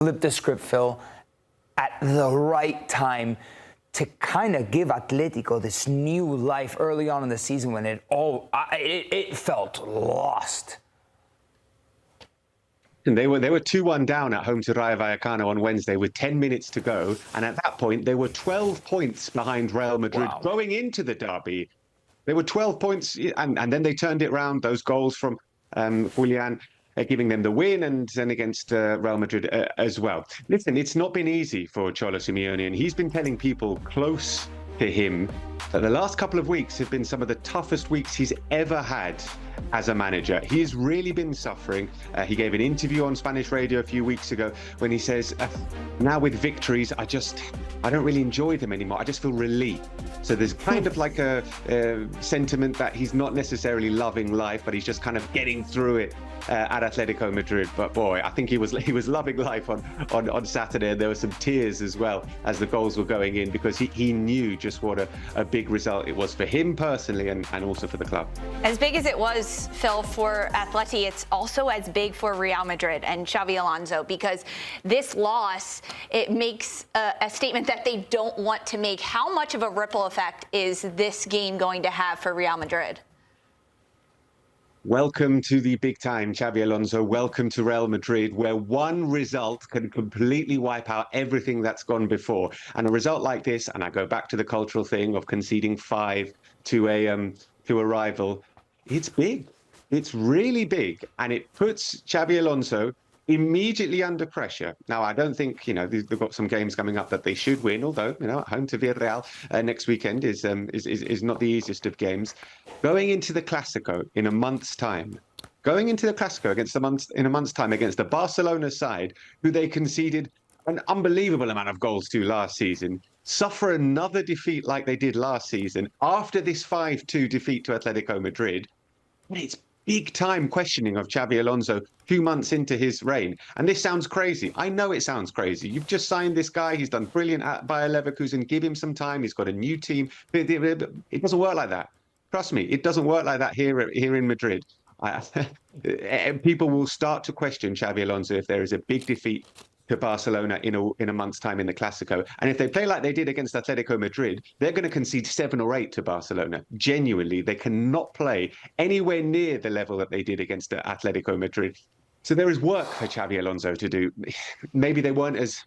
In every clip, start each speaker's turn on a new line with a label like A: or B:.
A: flip the script, Phil, at the right time to kind of give Atletico this new life early on in the season when it felt lost.
B: And they were 2-1 down at home to Rayo Vallecano on Wednesday with 10 minutes to go. And at that point, they were 12 points behind Real Madrid going into the derby. They were 12 points, and then they turned it around. Those goals from Julian giving them the win, and then against Real Madrid as well. Listen, it's not been easy for Cholo Simeone, and he's been telling people close to him that the last couple of weeks have been some of the toughest weeks he's ever had as a manager. He's really been suffering. He gave an interview on Spanish radio a few weeks ago when he says, now with victories, I don't really enjoy them anymore. I just feel relief. So there's kind of like a sentiment that he's not necessarily loving life, but he's just kind of getting through it at Atletico Madrid. But boy, I think he was loving life on Saturday, and there were some tears as well as the goals were going in, because he knew just what a big result it was for him personally and also for the club.
C: As big as it was, Phil, for Atleti, it's also as big for Real Madrid and Xabi Alonso, because this loss, it makes a statement that they don't want to make. How much of a ripple effect is this game going to have for Real Madrid?
B: Welcome to the big time, Xabi Alonso. Welcome to Real Madrid, where one result can completely wipe out everything that's gone before. And a result like this, and I go back to the cultural thing of conceding 5 to a rival, it's big. It's really big, and it puts Xabi Alonso immediately under pressure. Now, I don't think, they've got some games coming up that they should win, although, at home to Villarreal next weekend is not the easiest of games. Going into the Clásico in a month's time, against the Barcelona side, who they conceded an unbelievable amount of goals to last season, suffer another defeat like they did last season after this 5-2 defeat to Atletico Madrid. It's big time questioning of Xabi Alonso 2 months into his reign. And this sounds crazy. I know it sounds crazy. You've just signed this guy. He's done brilliant at Bayer Leverkusen. Give him some time. He's got a new team. It doesn't work like that. Trust me, it doesn't work like that here in Madrid. People will start to question Xabi Alonso if there is a big defeat to Barcelona in a month's time in the Clásico. And if they play like they did against Atletico Madrid, they're going to concede 7 or 8 to Barcelona. Genuinely, they cannot play anywhere near the level that they did against Atletico Madrid. So there is work for Xabi Alonso to do. Maybe they weren't as...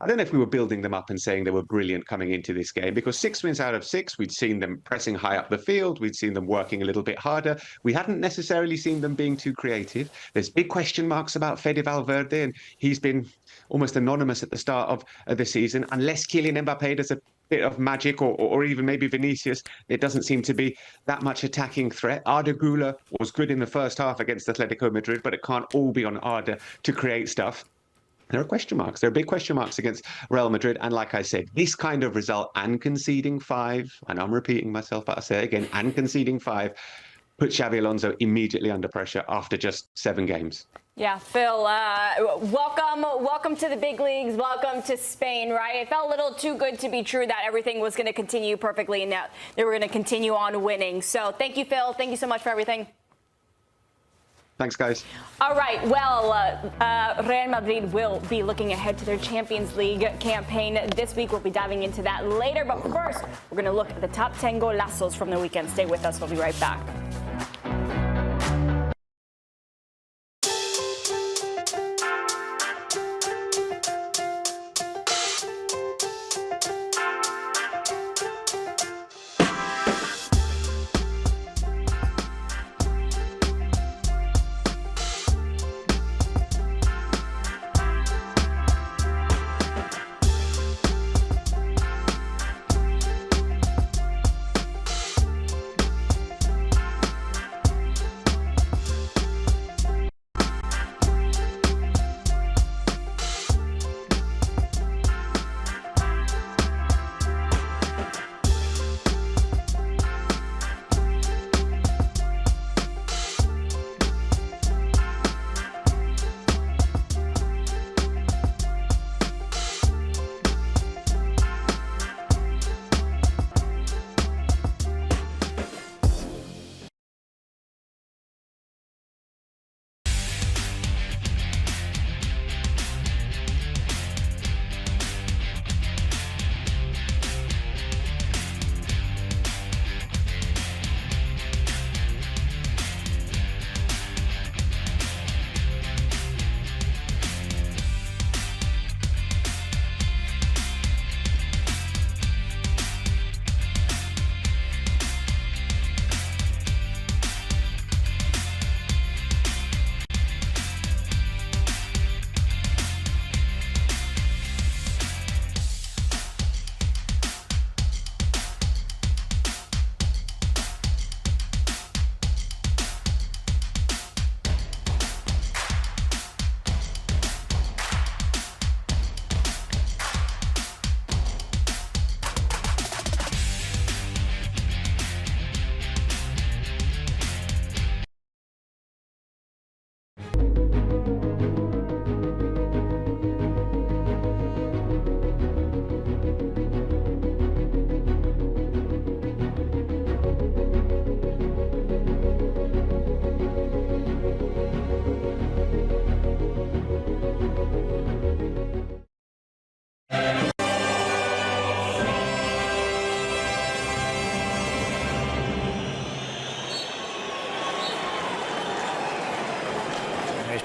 B: I don't know if we were building them up and saying they were brilliant coming into this game, because 6 wins out of 6, we'd seen them pressing high up the field. We'd seen them working a little bit harder. We hadn't necessarily seen them being too creative. There's big question marks about Fede Valverde, and he's been almost anonymous at the start of the season. Unless Kylian Mbappé does a bit of magic, or even maybe Vinicius, it doesn't seem to be that much attacking threat. Arda Güler was good in the first half against Atletico Madrid, but it can't all be on Arda to create stuff. There are question marks. There are big question marks against Real Madrid. And like I said, this kind of result and conceding 5, and I'm repeating myself, but I say it again, and conceding 5, put Xabi Alonso immediately under pressure after just 7 games.
D: Yeah, Phil, welcome to the big leagues. Welcome to Spain, right? It felt a little too good to be true that everything was going to continue perfectly and that they were going to continue on winning. So thank you, Phil. Thank you so much for everything.
B: Thanks, guys.
D: All right. Well, Real Madrid will be looking ahead to their Champions League campaign this week. We'll be diving into that later. But first, we're going to look at the top 10 golazos from the weekend. Stay with us. We'll be right back.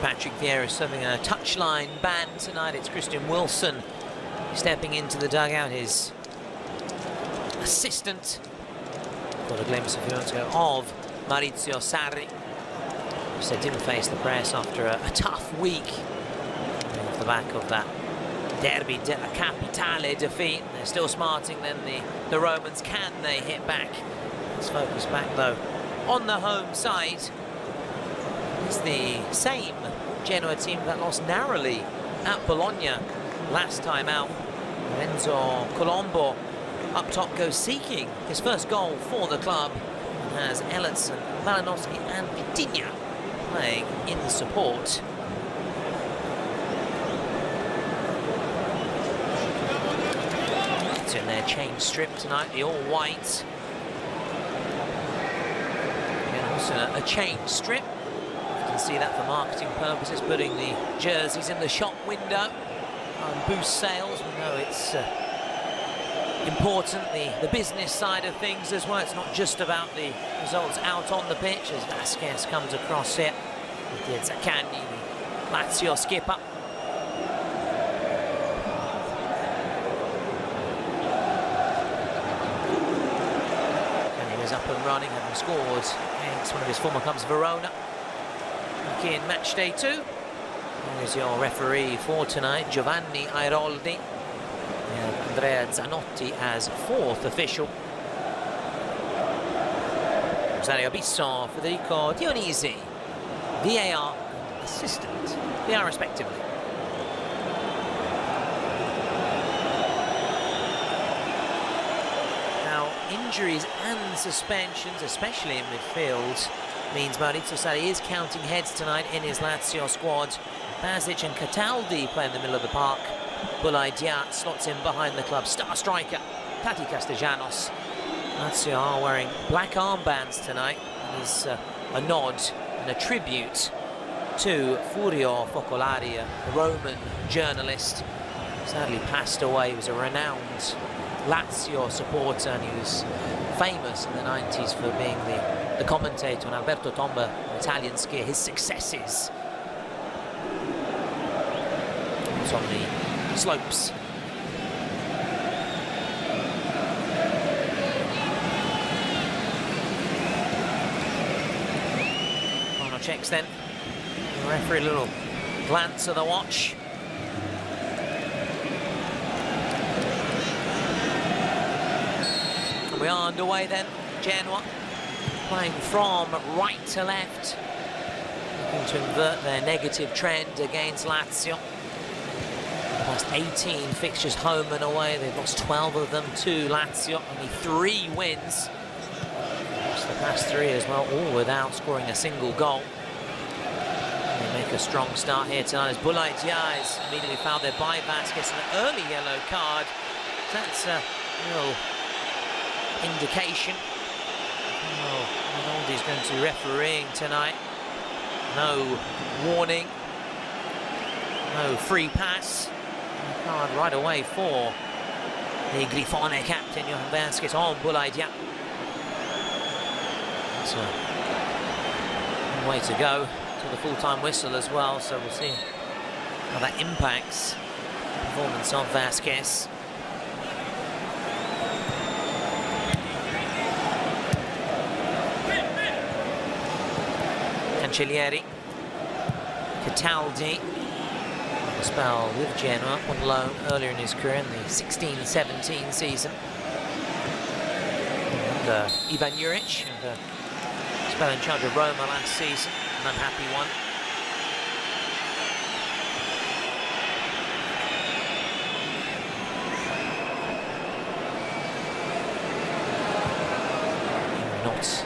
E: Patrick Vieira serving a touchline ban tonight. It's Christian Wilson stepping into the dugout. His assistant got a glimpse a few minutes ago of Maurizio Sarri. He said didn't face the press after a tough week off the back of that Derby della Capitale defeat. They're still smarting than the Romans. Can they hit back? Let's focus back though on the home side. It's the same Genoa team that lost narrowly at Bologna last time out. Lorenzo Colombo up top goes seeking his first goal for the club, and has Ellerson, Malinowski and Vitinha playing in support. It's in their change strip tonight, the all-white. Again, also a change strip. You can see that for marketing purposes, putting the jerseys in the shop window and boost sales. We know it's important, the business side of things as well. It's not just about the results out on the pitch, as Vasquez comes across here. With Zaccagni, the Lazio skipper. And he was up and running, having scored against one of his former clubs, Verona, back in match day 2. Here's your referee for tonight, Giovanni Airoldi. And Andrea Zanotti as 4th official. Rosario Bisso, Federico Dionisi, VAR and assistant, VAR respectively. Now, injuries and suspensions, especially in midfield, means Maurizio Sarri is counting heads tonight in his Lazio squad. Basic and Cataldi play in the middle of the park. Bulay Dia slots in behind the club star striker, Tati Castellanos. Lazio are wearing black armbands tonight. It is a nod and a tribute to Furio Focolari, a Roman journalist. Sadly passed away. He was a renowned Lazio supporter, and he was famous in the 90s for being the commentator on Alberto Tomba, Italian Serie A, his successes. It's on the slopes. Final checks then. The referee, a little glance at the watch. And we are underway then. Genoa playing from right to left, looking to invert their negative trend against Lazio. Past 18 fixtures home and away, they've lost 12 of them to Lazio, only 3 wins. Just the past 3 as well, all without scoring a single goal. And they make a strong start here tonight as Bulay Dia has immediately fouled there by Vasquez, an early yellow card. That's a real indication. Ronaldo's going to be refereeing tonight. No warning, no free pass. Card right away for the Grifone captain, Johan Vasquez, on Bulay Dia. That's a long way to go to the full-time whistle as well, so we'll see how that impacts the performance of Vasquez. Cancellieri, Cataldi, a spell with Genoa on loan earlier in his career in the 16-17 season. And Ivan Juric, and spell in charge of Roma last season, an unhappy one. Not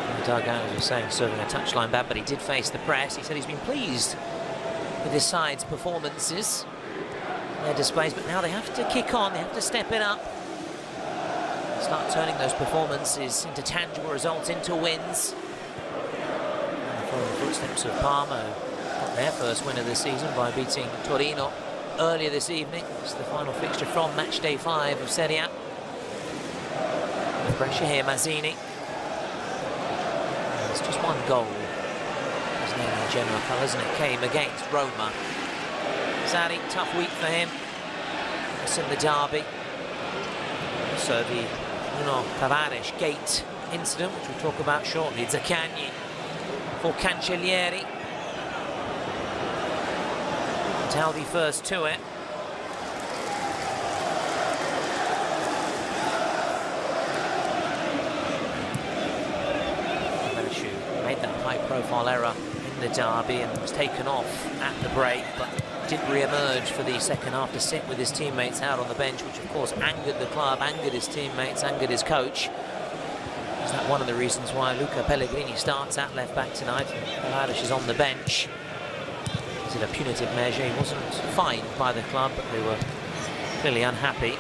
E: in the dugout, as we were saying, serving a touchline ban, but he did face the press. He said he's been pleased with his side's performances, their displays, but now they have to kick on, they have to step it up, start turning those performances into tangible results, into wins. And following the footsteps of Parma, who got their first win of the season by beating Torino earlier this evening. It's the final fixture from match day 5 of Serie A. The pressure here, Mazzini. It's just one goal. His name Genoa colours, and it came against Roma. Sarri, tough week for him. It's in the derby. So the Tavares gate incident, which we'll talk about shortly. Zaccagni for Cancellieri. Taldi first to it. Made that high-profile error in the derby and was taken off at the break, but didn't re-emerge for the second half to sit with his teammates out on the bench, which of course angered the club, angered his teammates, angered his coach. Is that one of the reasons why Luca Pellegrini starts at left-back tonight? Tavares is on the bench. Is it a punitive measure? He wasn't fined by the club, but they were clearly unhappy.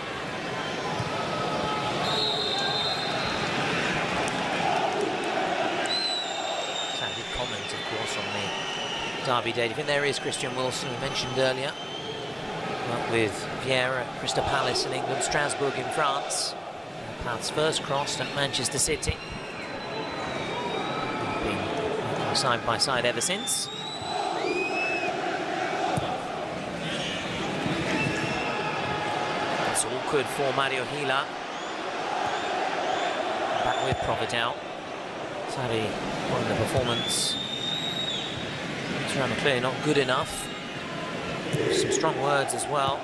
E: Comment, of course, on the derby date. I think there is Christian Wilson, we mentioned earlier, with Vieira at Crystal Palace in England, Strasbourg in France. Paths first crossed at Manchester City. Been working side by side ever since. It's awkward for Mario Hila. Back with Providel. Sarri on the performance. It's clearly not good enough. Some strong words as well.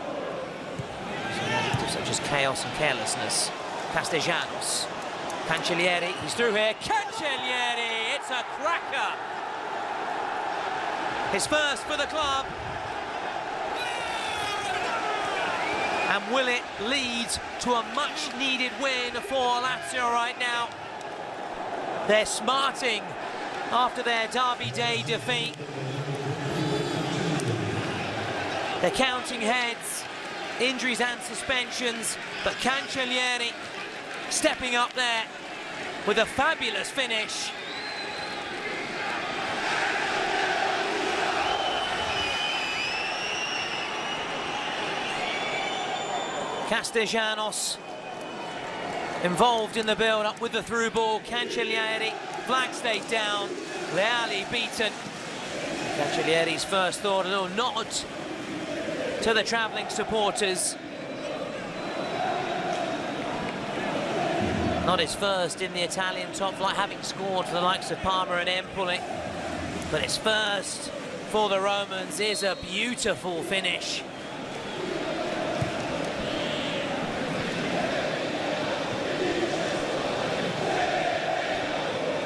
E: Some adjectives such as chaos and carelessness. Castellanos. Cancellieri, he's through here. Cancellieri, it's a cracker. His first for the club. And will it lead to a much-needed win for Lazio right now? They're smarting after their derby day defeat. They're counting heads, injuries and suspensions, but Cancellieri stepping up there with a fabulous finish. Castellanos involved in the build-up with the through ball. Cancellieri, flag stayed down, Leali beaten. Cancellieri's first thought, a little nod to the travelling supporters. Not his first in the Italian top flight, having scored for the likes of Parma and Empoli. But his first for the Romans is a beautiful finish.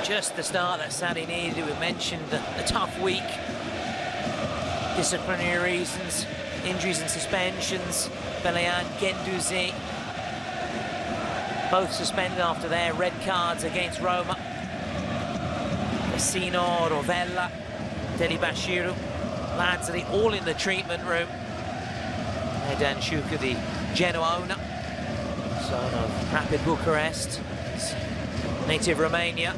E: Just the start that Sarri needed. We mentioned the tough week, disciplinary reasons, injuries and suspensions. Belayan, Guendouzi, both suspended after their red cards against Roma. Vecino, Rovella, Deli Bashiru, Lazzari, all in the treatment room. Edan Shuka, the Genoa owner, son of Rapid Bucharest, native Romania.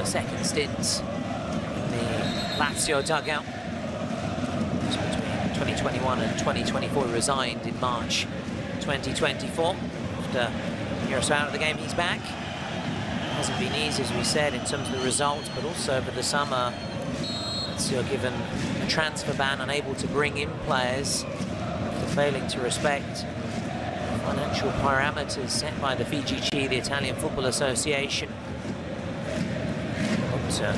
E: Second stint in the Lazio dugout. Between 2021 and 2024, he resigned in March 2024. After a year or so out of the game, he's back. It hasn't been easy, as we said, in terms of the results, but also over the summer, Lazio given a transfer ban, unable to bring in players after failing to respect financial parameters set by the FIGC, the Italian Football Association. To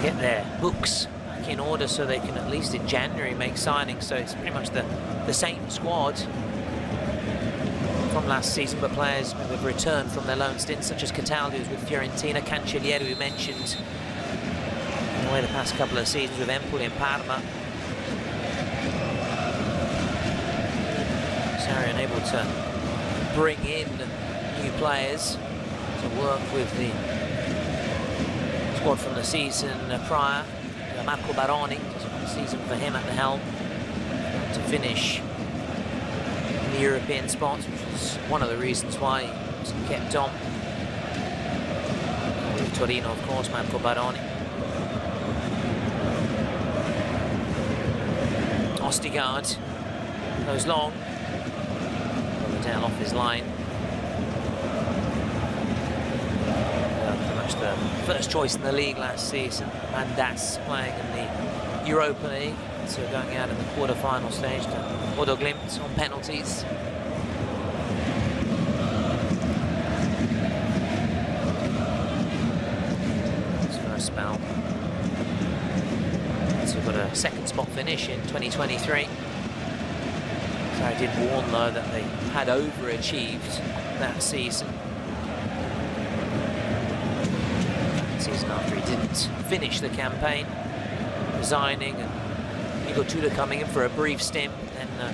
E: get their books back in order so they can at least in January make signings. So it's pretty much the same squad from last season, but players who have returned from their loan stints, such as Cataldi, who's with Fiorentina, Cancellieri, we mentioned in the way the past couple of seasons with Empoli and Parma. Sarri unable to bring in new players to work with the squad from the season prior. Marco Baroni, just one season for him at the helm to finish in the European spots, which was one of the reasons why he wasn't kept on. Torino, of course, Marco Baroni. Ostigard goes long. Down off his line. Pretty much the first choice in the league last season. Mandas playing in the Europa League. So going out in the quarter-final stage to Bodo Glimt on penalties. His first spell. So we've got a second spot finish in 2023. So I did warn, though, that they had overachieved that season. Season after he didn't finish the campaign, resigning, and Igor Tudor coming in for a brief stint, then a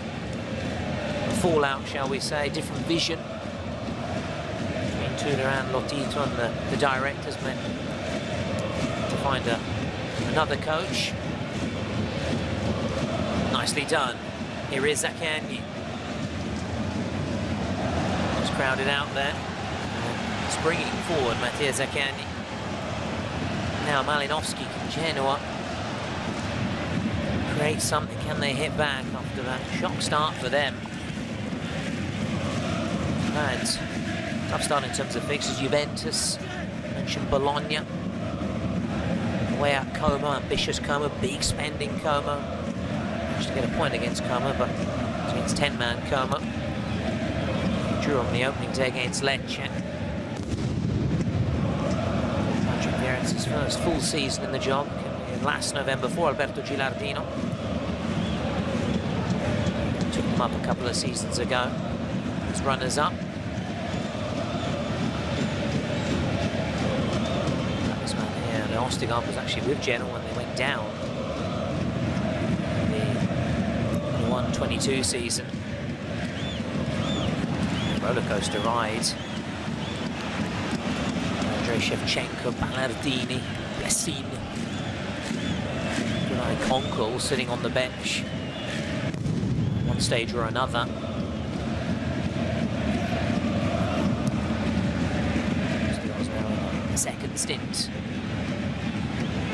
E: fallout, shall we say, different vision between Tudor and Lotito and the directors meant to find another coach. Nicely done. Here is Zaccagni. Just crowded out there. Springing forward, Mattia Zaccagni. Now Malinowski, Genoa. Create something. Can they hit back after that shock start for them? And tough start in terms of fixtures. Juventus, mentioned Bologna. Way out Como, ambitious Como, big spending Como. To get a point against Como, but it's against 10-man Como. Drew on the opening day against Lecce. Patrick Vieira's first full season in the job, last November for Alberto Gilardino. Took them up a couple of seasons ago as runners-up. This man here, the Ostigard, was actually with Genoa when they went down. 22 season. Roller coaster ride. Andrei Shevchenko, Ballardini, Blessing. Gunnar Konkol sitting on the bench. One stage or another. Second stint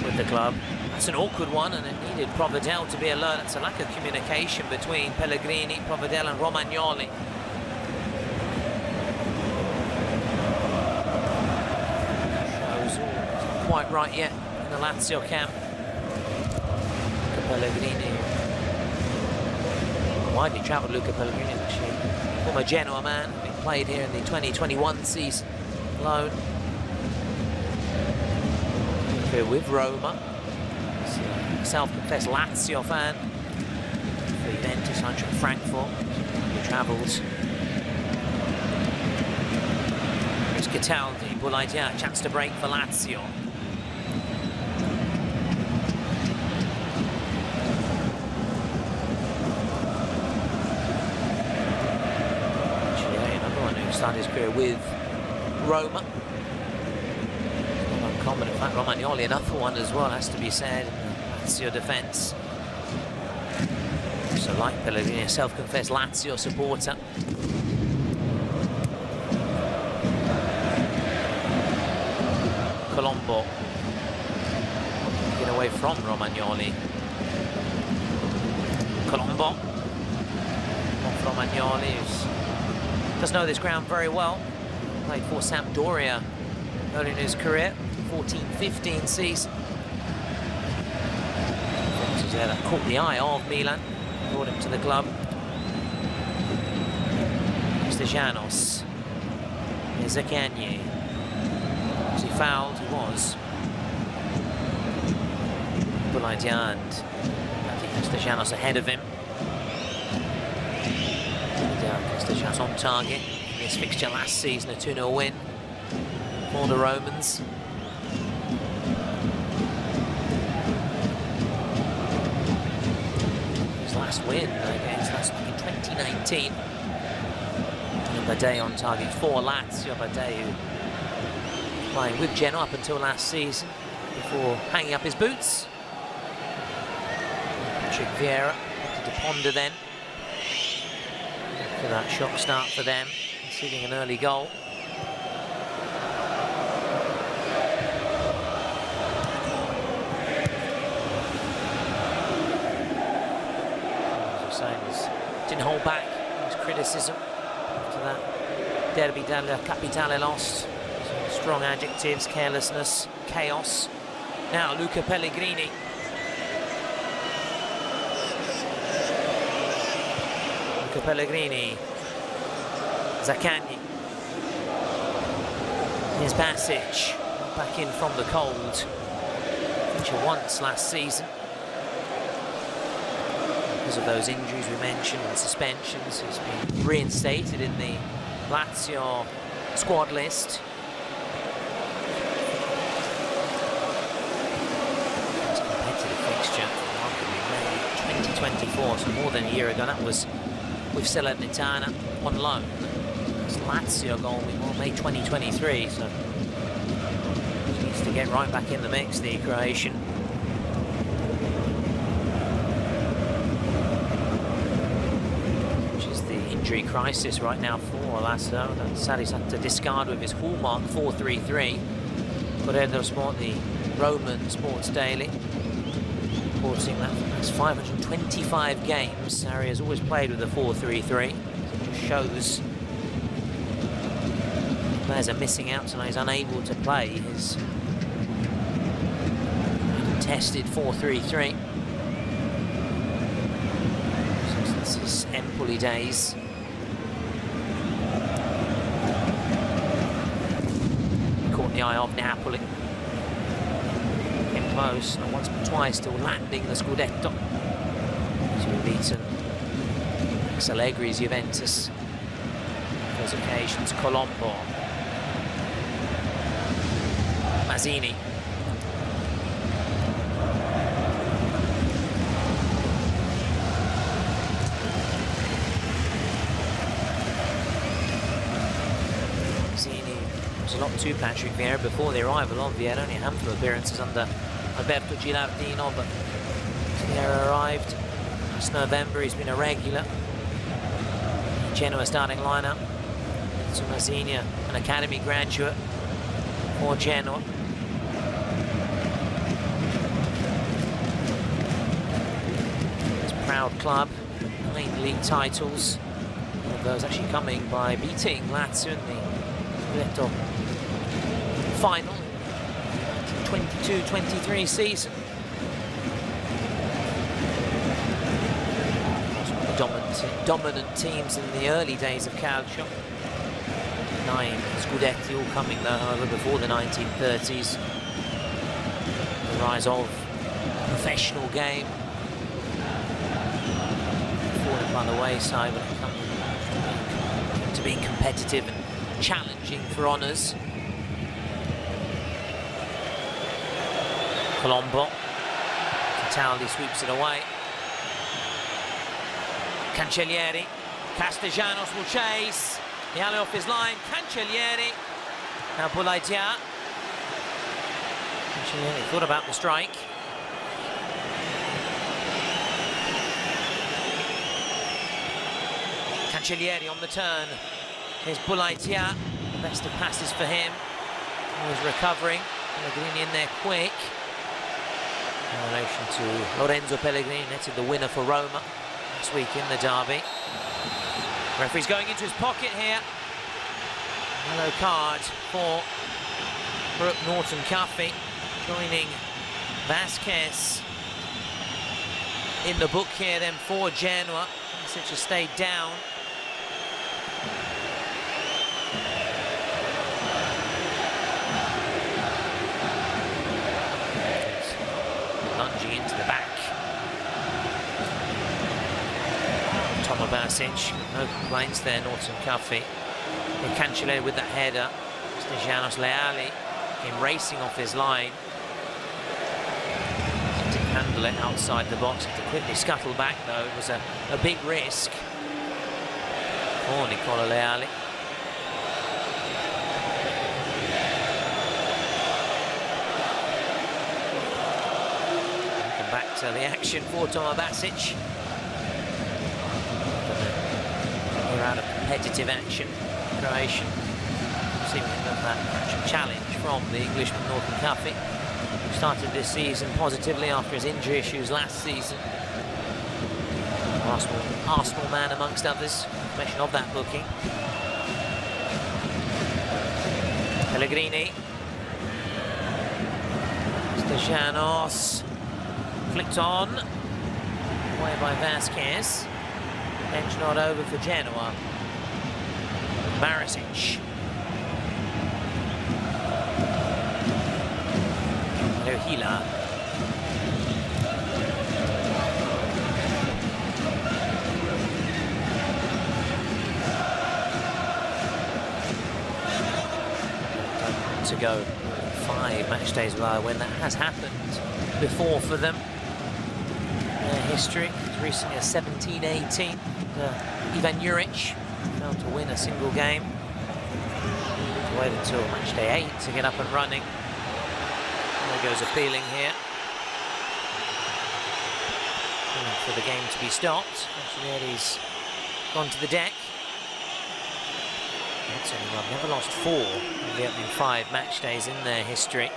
E: with the club. That's an awkward one, and it needed Provedel to be alert. It's a lack of communication between Pellegrini, Provedel and Romagnoli. Shows all quite right yet in the Lazio camp. Luca Pellegrini. Widely travelled Luca Pellegrini, actually. Former Genoa man, having played here in the 2021 season alone. Here with Roma. Self-confessed Lazio fan for Juventus, Eintracht Frankfurt. He travelled. Here's Cataldi, Boulaïdia, chance to break for Lazio. Actually, another one who started his career with Roma. Not uncommon, in fact, Romagnoli, another one as well, has to be said. Lazio defence. So like Pellegrini, a self-confessed Lazio supporter. Colombo. Get away from Romagnoli. Colombo. Off Romagnoli, who does know this ground very well. Played for Sampdoria early in his career, 14-15 season. That caught the eye of Milan, brought him to the club. Janos. Here's Zaccagni. Was he fouled? He was. Boulaïdia and Janos ahead of him. Janos on target in this fixture last season, a 2-0 win for the Romans. Last win against us in 2019. Bade on target for Lazio. Bade, who playing with Genoa up until last season before hanging up his boots. Patrick Vieira to ponder then for that shock start for them, conceding an early goal. saying he didn't hold back his criticism after that Derby della Capitale loss. So strong adjectives, carelessness, chaos. Now Luca Pellegrini. Luca Pellegrini. Zaccagni. Here's Basic, back in from the cold. Featured once last season. Because of those injuries we mentioned and suspensions, he's been reinstated in the Lazio squad list. It's a competitive fixture, May 2024, so more than a year ago. That was with Salernitana on loan. It's Lazio goal in May 2023, so he needs to get right back in the mix, the Croatian. Injury crisis right now for Lazio. Sadly's had to discard with his hallmark 4-3-3. Corriere Sport, the Roman Sports Daily, reporting that that's 525 games. Sarri has always played with a 4-3-3. It just shows players are missing out tonight. He's unable to play his tested 4-3-3 since his Empoli days. The eye of Napoli. Came close, not once but twice, still landing the Scudetto. He's beaten Allegri's Juventus. Those occasions, Colombo. Mazzini. A lot to Patrick Vieira before the arrival of Vieira. Only a handful of appearances under Alberto Gilardino, but Vieira arrived last November. He's been a regular. Genoa starting lineup. So Mazzini, an academy graduate for Genoa. This proud club, 9 league titles. One of those actually coming by beating Lazio in the final 22-23 season. Dominant teams in the early days of Calcio. 9 Scudetti all coming though, however, before the 1930s. The rise of the professional game. Falling by the wayside when it comes to being competitive and challenging for honours. Colombo. Cataldi sweeps it away. Cancellieri. Castellanos will chase. Niali off his line. Cancellieri. Now Bulaitia. Cancellieri thought about the strike. Cancellieri on the turn. Here's Bulaitia. The best of passes for him. Always recovering. Pellegrini in there quick. In relation to Lorenzo Pellegrini, netted the winner for Roma last week in the derby. Referee's going into his pocket here. Yellow card for Brooke Norton-Cuffy, joining Vasquez in the book here then for Genoa. Basic has stayed down. Lunging into the back. Tomo Basic, no complaints there, Norton-Cuffy. They Cancellieri with that header. Stejanos Leali came racing off his line. Didn't handle it outside the box. Had to quickly scuttle back though. It was a big risk for Nicola Leali. Back to the action for Tomo Basic. We're out of competitive action. Croatian seeming to have that challenge from the Englishman Norton-Cuffy, who started this season positively after his injury issues last season. Arsenal man amongst others. Mention of that booking. Pellegrini. Stejanos. Flicked on. Away by Vasquez. Bench not over for Genoa. Barisic. Hila. To go 5 match days when that has happened before for them. Their history is recently a 17-18. Ivan Juric failed to win a single game. Wait until match day 8 to get up and running. There goes appealing here. For the game to be stopped. Ancelotti's gone to the deck. They've never lost 4 of the opening 5 match days in their history.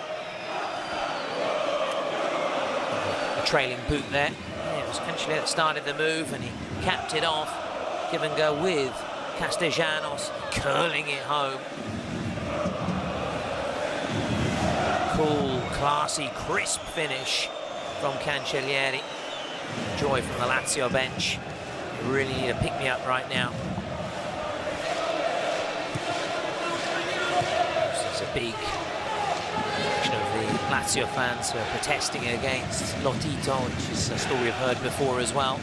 E: A trailing boot there. Yeah, it was Ancelotti that started the move and he capped it off. Give and go with Castellanos, curling it home. Cool, classy, crisp finish from Cancellieri. Joy from the Lazio bench. They really need a pick-me-up right now. There's a big section of the Lazio fans who are protesting against Lotito, which is a story we've heard before as well.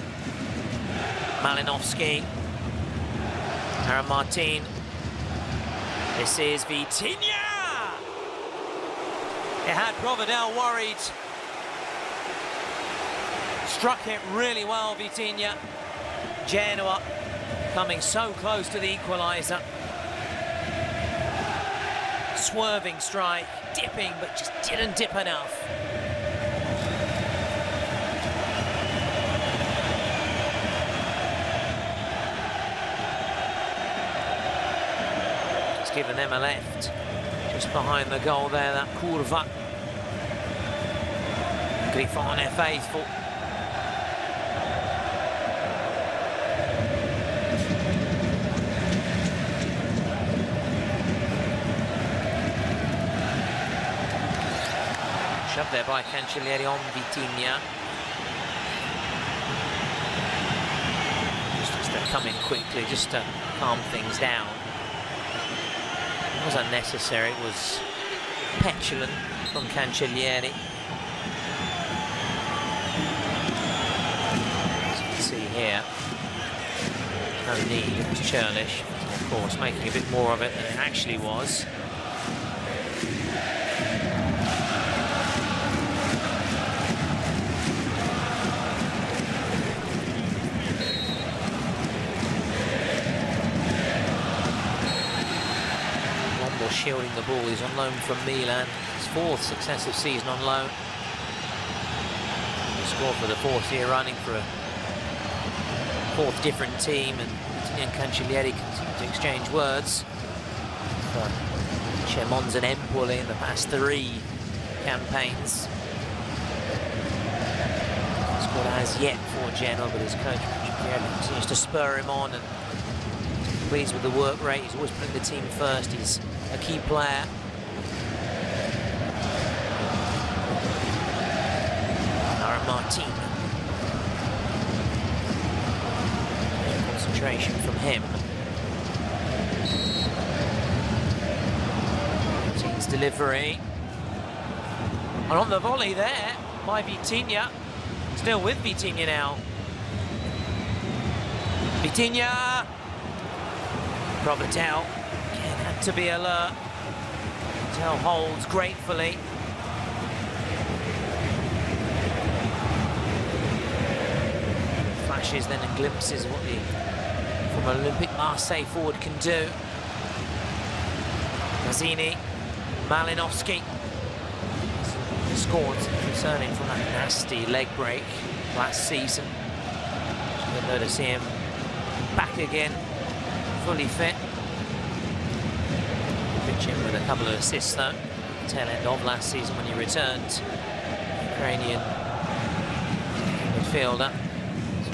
E: Malinowski. Aaron Martin. This is Vitinha! It had Provedel worried. Struck it really well, Vitinha. Genoa coming so close to the equaliser. Swerving strike, dipping, but just didn't dip enough. It's given them a left. Just behind the goal there, that Curva. Grifone faithful. Shoved there by Cancellieri on Vitinha. Just to come in quickly, just to calm things down. It was unnecessary, it was petulant from Cancellieri. As you can see here, no need, it was churlish. Of course, making a bit more of it than it actually was. Shielding the ball, he's on loan from Milan, his 4th successive season on loan. He scored for the 4th year running for a 4th different team, and Vitinha and Cancellieri continue to exchange words. Chemonz and Empoli in the past 3 campaigns. Scored as yet for Genoa, but his coach continues to spur him on and pleased with the work rate. He's always putting the team first. He's a key player. Aaron Martin. Concentration from him. Martin's delivery. And on the volley there by Vitinha. Still with Vitinha now. Vitinha. Provedel. Again, had to be alert. Provedel holds gratefully. Flashes then and glimpses of what the from Olympic Marseille forward can do. Mazzini, Malinowski. Scored concerning from that nasty leg break last season. Good though to see him back again, fully fit. Pitching with a couple of assists though, tail end of last season when he returned. Ukrainian midfielder.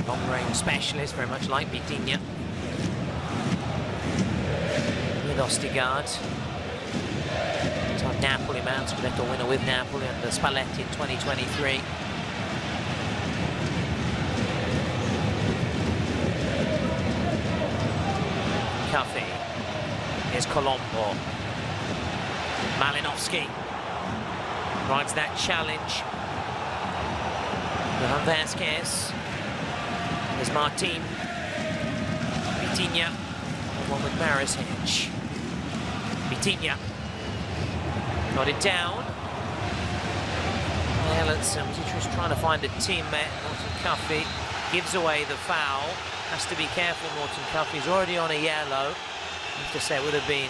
E: Long-range specialist, very much like Vitinha. With Ostigard. Top Napoli man, Scudetto winner with Napoli under Spalletti in 2023. Cuffy. Here's Colombo. Malinowski rides that challenge. Johan Vasquez. There's Martin. Vitinha. One with Barisic. Vitinha. Got it down. Ellenson was just trying to find a teammate. Morten Cuffy gives away the foul. Has to be careful, Morten Cuffy. He's already on a yellow. I have to say it would have been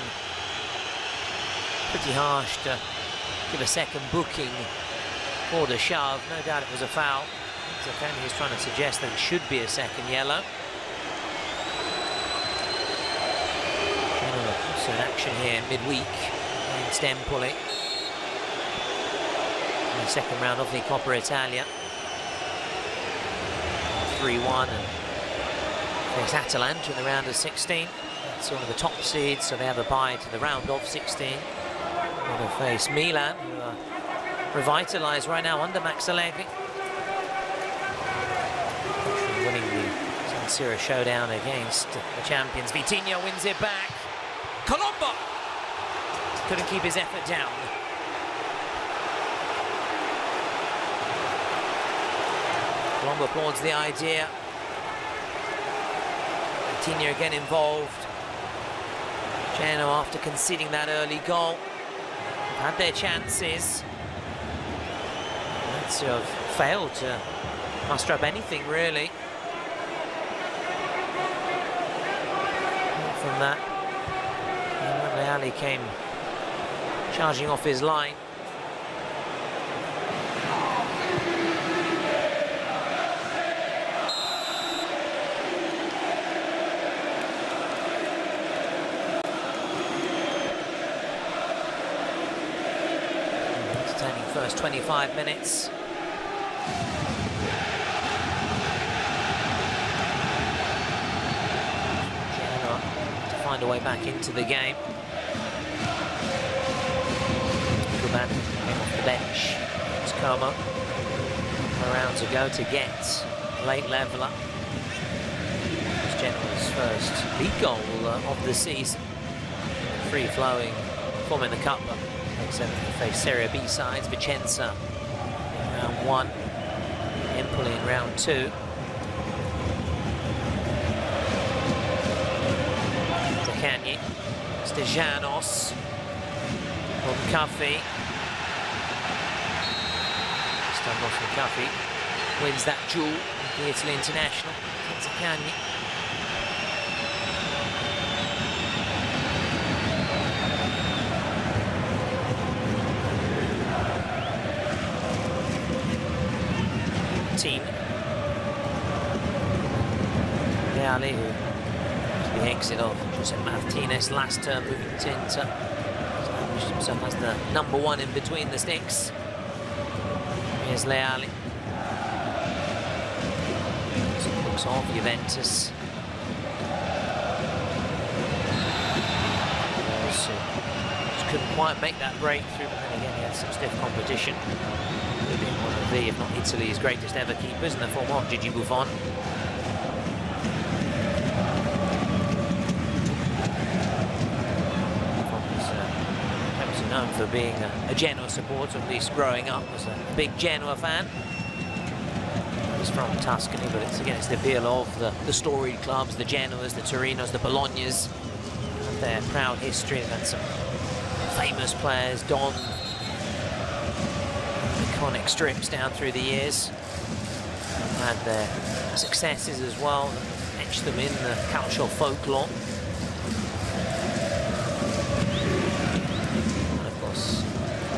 E: pretty harsh to give a second booking for the shove. No doubt it was a foul. He's trying to suggest that it should be a second yellow. So in action here midweek against Empoli. In the second round of the Coppa Italia. 3-1 and face Atalanta in the round of 16. That's one of the top seeds, so they have a bye to the round of 16. They'll face Milan, who are revitalised right now under Max Allegri. Winning the San Siro showdown against the champions. Vitinha wins it back. Colombo couldn't keep his effort down. Colombo applauds the idea. Vitinha again involved. Genoa, after conceding that early goal, have had their chances. Lazio have failed to muster up anything really. From that, Leali came charging off his line. Entertaining first 25 minutes. Find a way back into the game. Good came off the bench. It's Como. Rounds ago to get late leveller. It's Genoa's first league goal of the season. Free-flowing form in the Cup. They face Serie B sides. Vicenza in round 1. Empoli in round 2. Stejanos, Cuffy. Morten Cuffy wins that duel with the Italy international. Zaccagni. Team. Leali, who the exit of Jose Martinez last term, moving to Inter, established himself as the #1 in between the sticks. Here's Leali. Looks off Juventus. Just couldn't quite make that breakthrough, but then again he had some stiff competition. Being one of the, if not Italy's greatest ever keepers in the form of Gigi Buffon. Known for being a Genoa supporter, at least growing up, was a big Genoa fan. He's from Tuscany, but it's again, it's the appeal of the storied clubs, the Genoas, the Torinos, the Bolognas, and their proud history. They've had some famous players, Don, iconic strips down through the years. They've had their successes as well, etched them in the calcio folklore.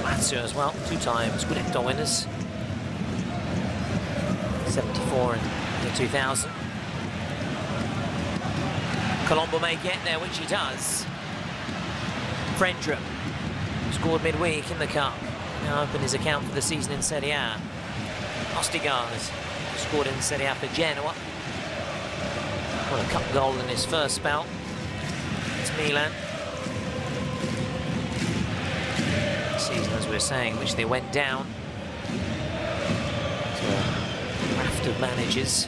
E: Lazio as well, 2 times Scudetto winners, 74 and 2000. Colombo may get there, which he does. Frendrup scored midweek in the Cup, now opened his account for the season in Serie A. Ostigard scored in Serie A for Genoa. Got a cup goal in his first spell. It's Milan. Season, as we were saying, which they went down to a raft of managers.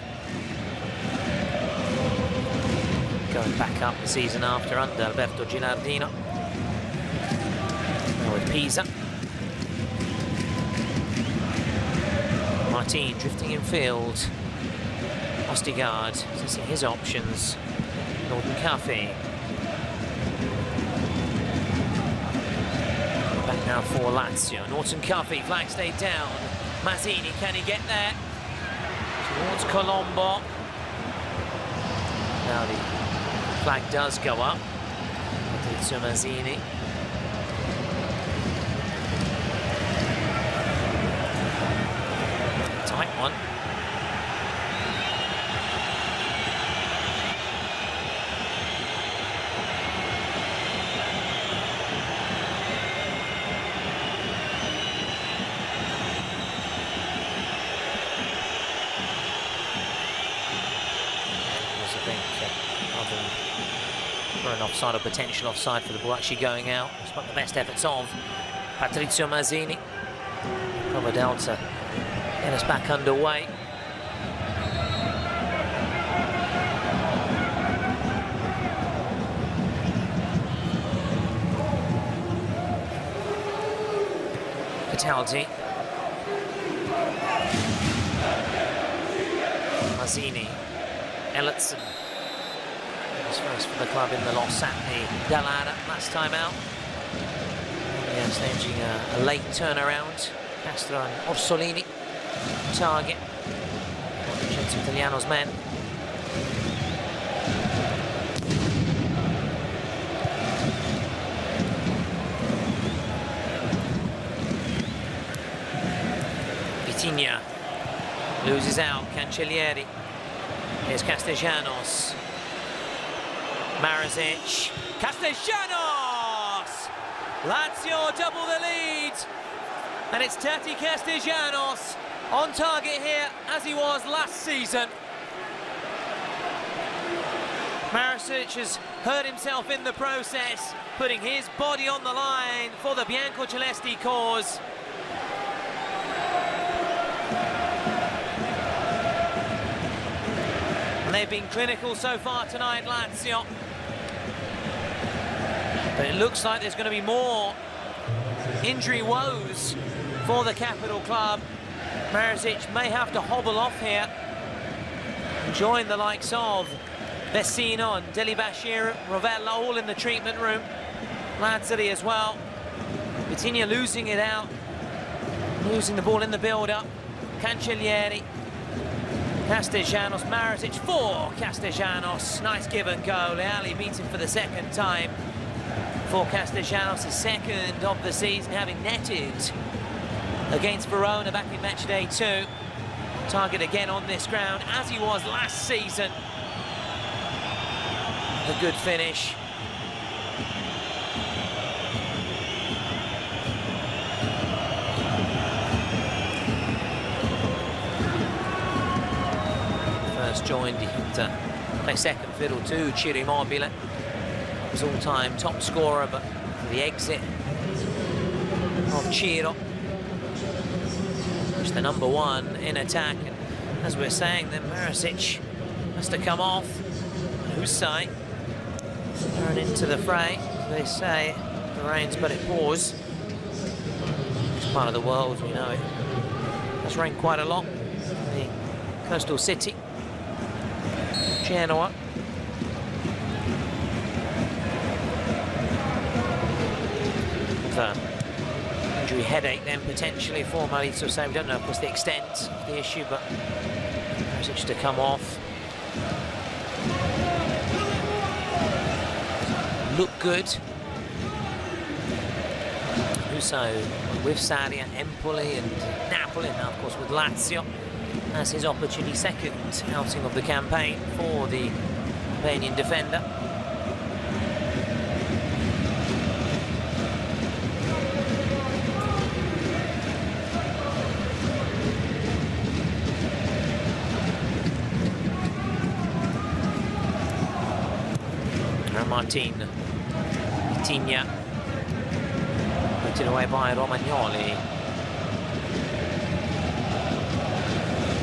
E: Going back up the season after under Alberto Gilardino. Now with Pisa. Martin drifting in field. Ostigard, to see his options. Norton Cafe. Back now for Lazio. Norton Cafe, flag stayed down. Mazzini, can he get there? Towards Colombo. Now the flag does go up. Patrizio Mazzini. Tight one. An offside or potential offside for the ball actually going out. It's one of the best efforts of Patrizio Mazzini. Provedel to get us back underway. Cataldi. Mazzini. Elliotson. First for the club in the loss at the Dallara last time out. Yeah, staging a late turnaround. Castro and Orsolini target. Vincenzo Italiano's men. Vitinha loses out. Cancellieri. Here's Castellanos. Marasic, Castellanos! Lazio double the lead, and it's Tati Castellanos on target here as he was last season. Marasic has hurt himself in the process, putting his body on the line for the Biancocelesti cause. And they've been clinical so far tonight, Lazio. But it looks like there's going to be more injury woes for the capital club. Marasic may have to hobble off here and join the likes of Vecino and Delibashir, Rovella all in the treatment room. Lazzari as well. Vitinha losing it out, losing the ball in the build-up. Cancellieri. Castellanos, Marasic for Castellanos. Nice give and go. Leali beats him for the second time. For Castellanos, his second of the season, having netted against Verona back in match day 2. Target again on this ground, as he was last season. A good finish. First joined to play second fiddle to Ciro Immobile. Was all-time top scorer, but for the exit of Ciro, which the number 1 in attack. And as we're saying, then Marasic has to come off. Husay thrown into the fray. They say the rain's but it pours. This part of the world, we know it has rained quite a lot. The coastal city, Genoa. Injury headache then potentially for Maurizio Sarri. We don't know, of course, the extent of the issue, but Marasic to come off. Look good. Russo with Sarri and Empoli and Napoli, now of course with Lazio as his opportunity, second outing of the campaign for the Albanian defender. Martin. Vitinha. Put it away by Romagnoli.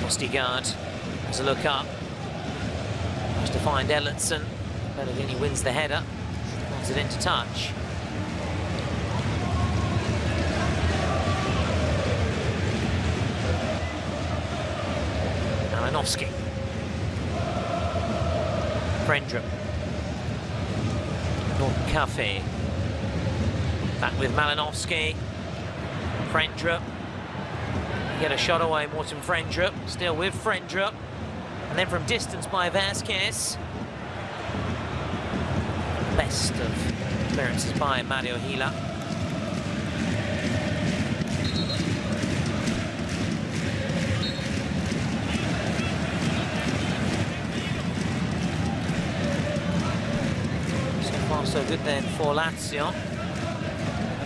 E: Ostigard has a look up. Tries to find Ellertson. Pellegrini wins the header. Puts it into touch. Malinowski. Frendrup. Norton Cafe. Back with Malinowski. Frendrup. Get a shot away, Morten Frendrup. Still with Frendrup. And then from distance by Vasquez. Best of clearances by Mario Hila. So far so good then for Lazio.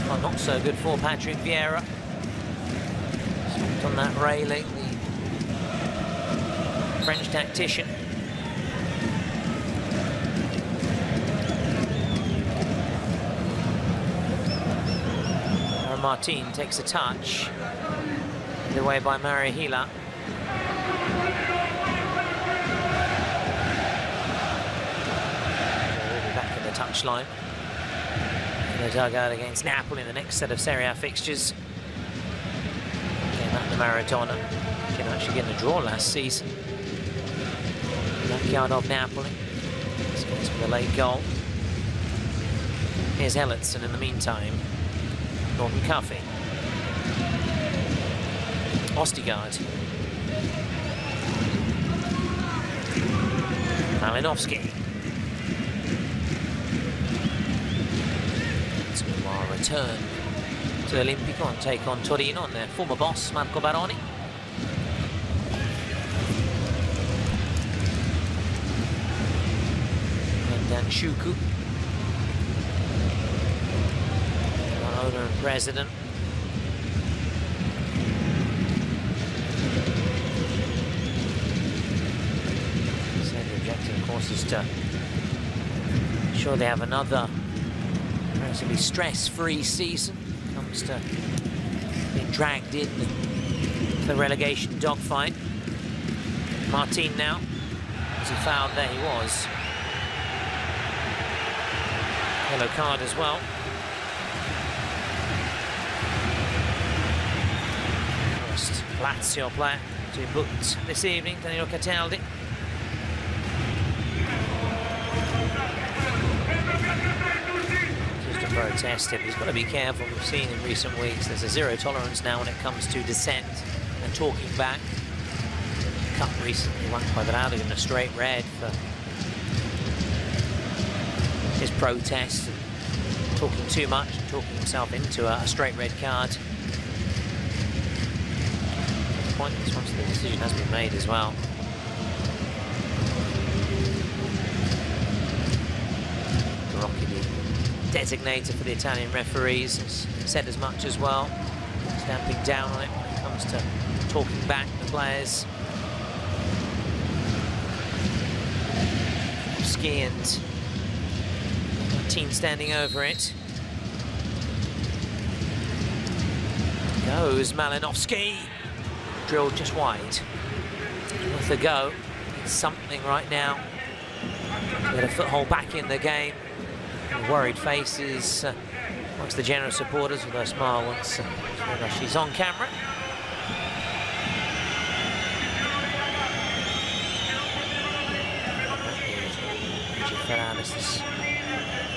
E: Well, not so good for Patrick Vieira. Stopped on that railing, the French tactician. Martin takes a touch. Put away by Mario Hila. Back in the touchline. The dugout against Napoli in the next set of Serie A fixtures. Came out the Maradona. Genoa actually getting a draw last season. Backyard of Napoli. This goes for the late goal. Here's Ellertson in the meantime. Norton Cuffy. Ostigard. Malinowski. Return to Olimpico and take on Torino and their former boss Marco Baroni. And Dan Shuku, owner and president. So the objective, of course, is to ensure they have another relatively stress-free season. Comes to being dragged in the relegation dogfight. Martin now, as he fouled, there he was. Yellow card as well. First Lazio player to be booked this evening, Danilo Cataldi. Protested. He's got to be careful. We've seen in recent weeks there's a zero tolerance now when it comes to dissent and talking back. Cup recently won by Quadrado in a straight red for his protest and talking too much and talking himself into a straight red card. It's pointless once the decision has been made as well. Designator for the Italian referees has said as much as well, stamping down on it when it comes to talking back the players. Ski and team standing over it. Goes Malinowski, drilled just wide. With the go, it's something right now to get a foothold back in the game. Worried faces amongst the Genoa supporters, with a smile once she's on camera. This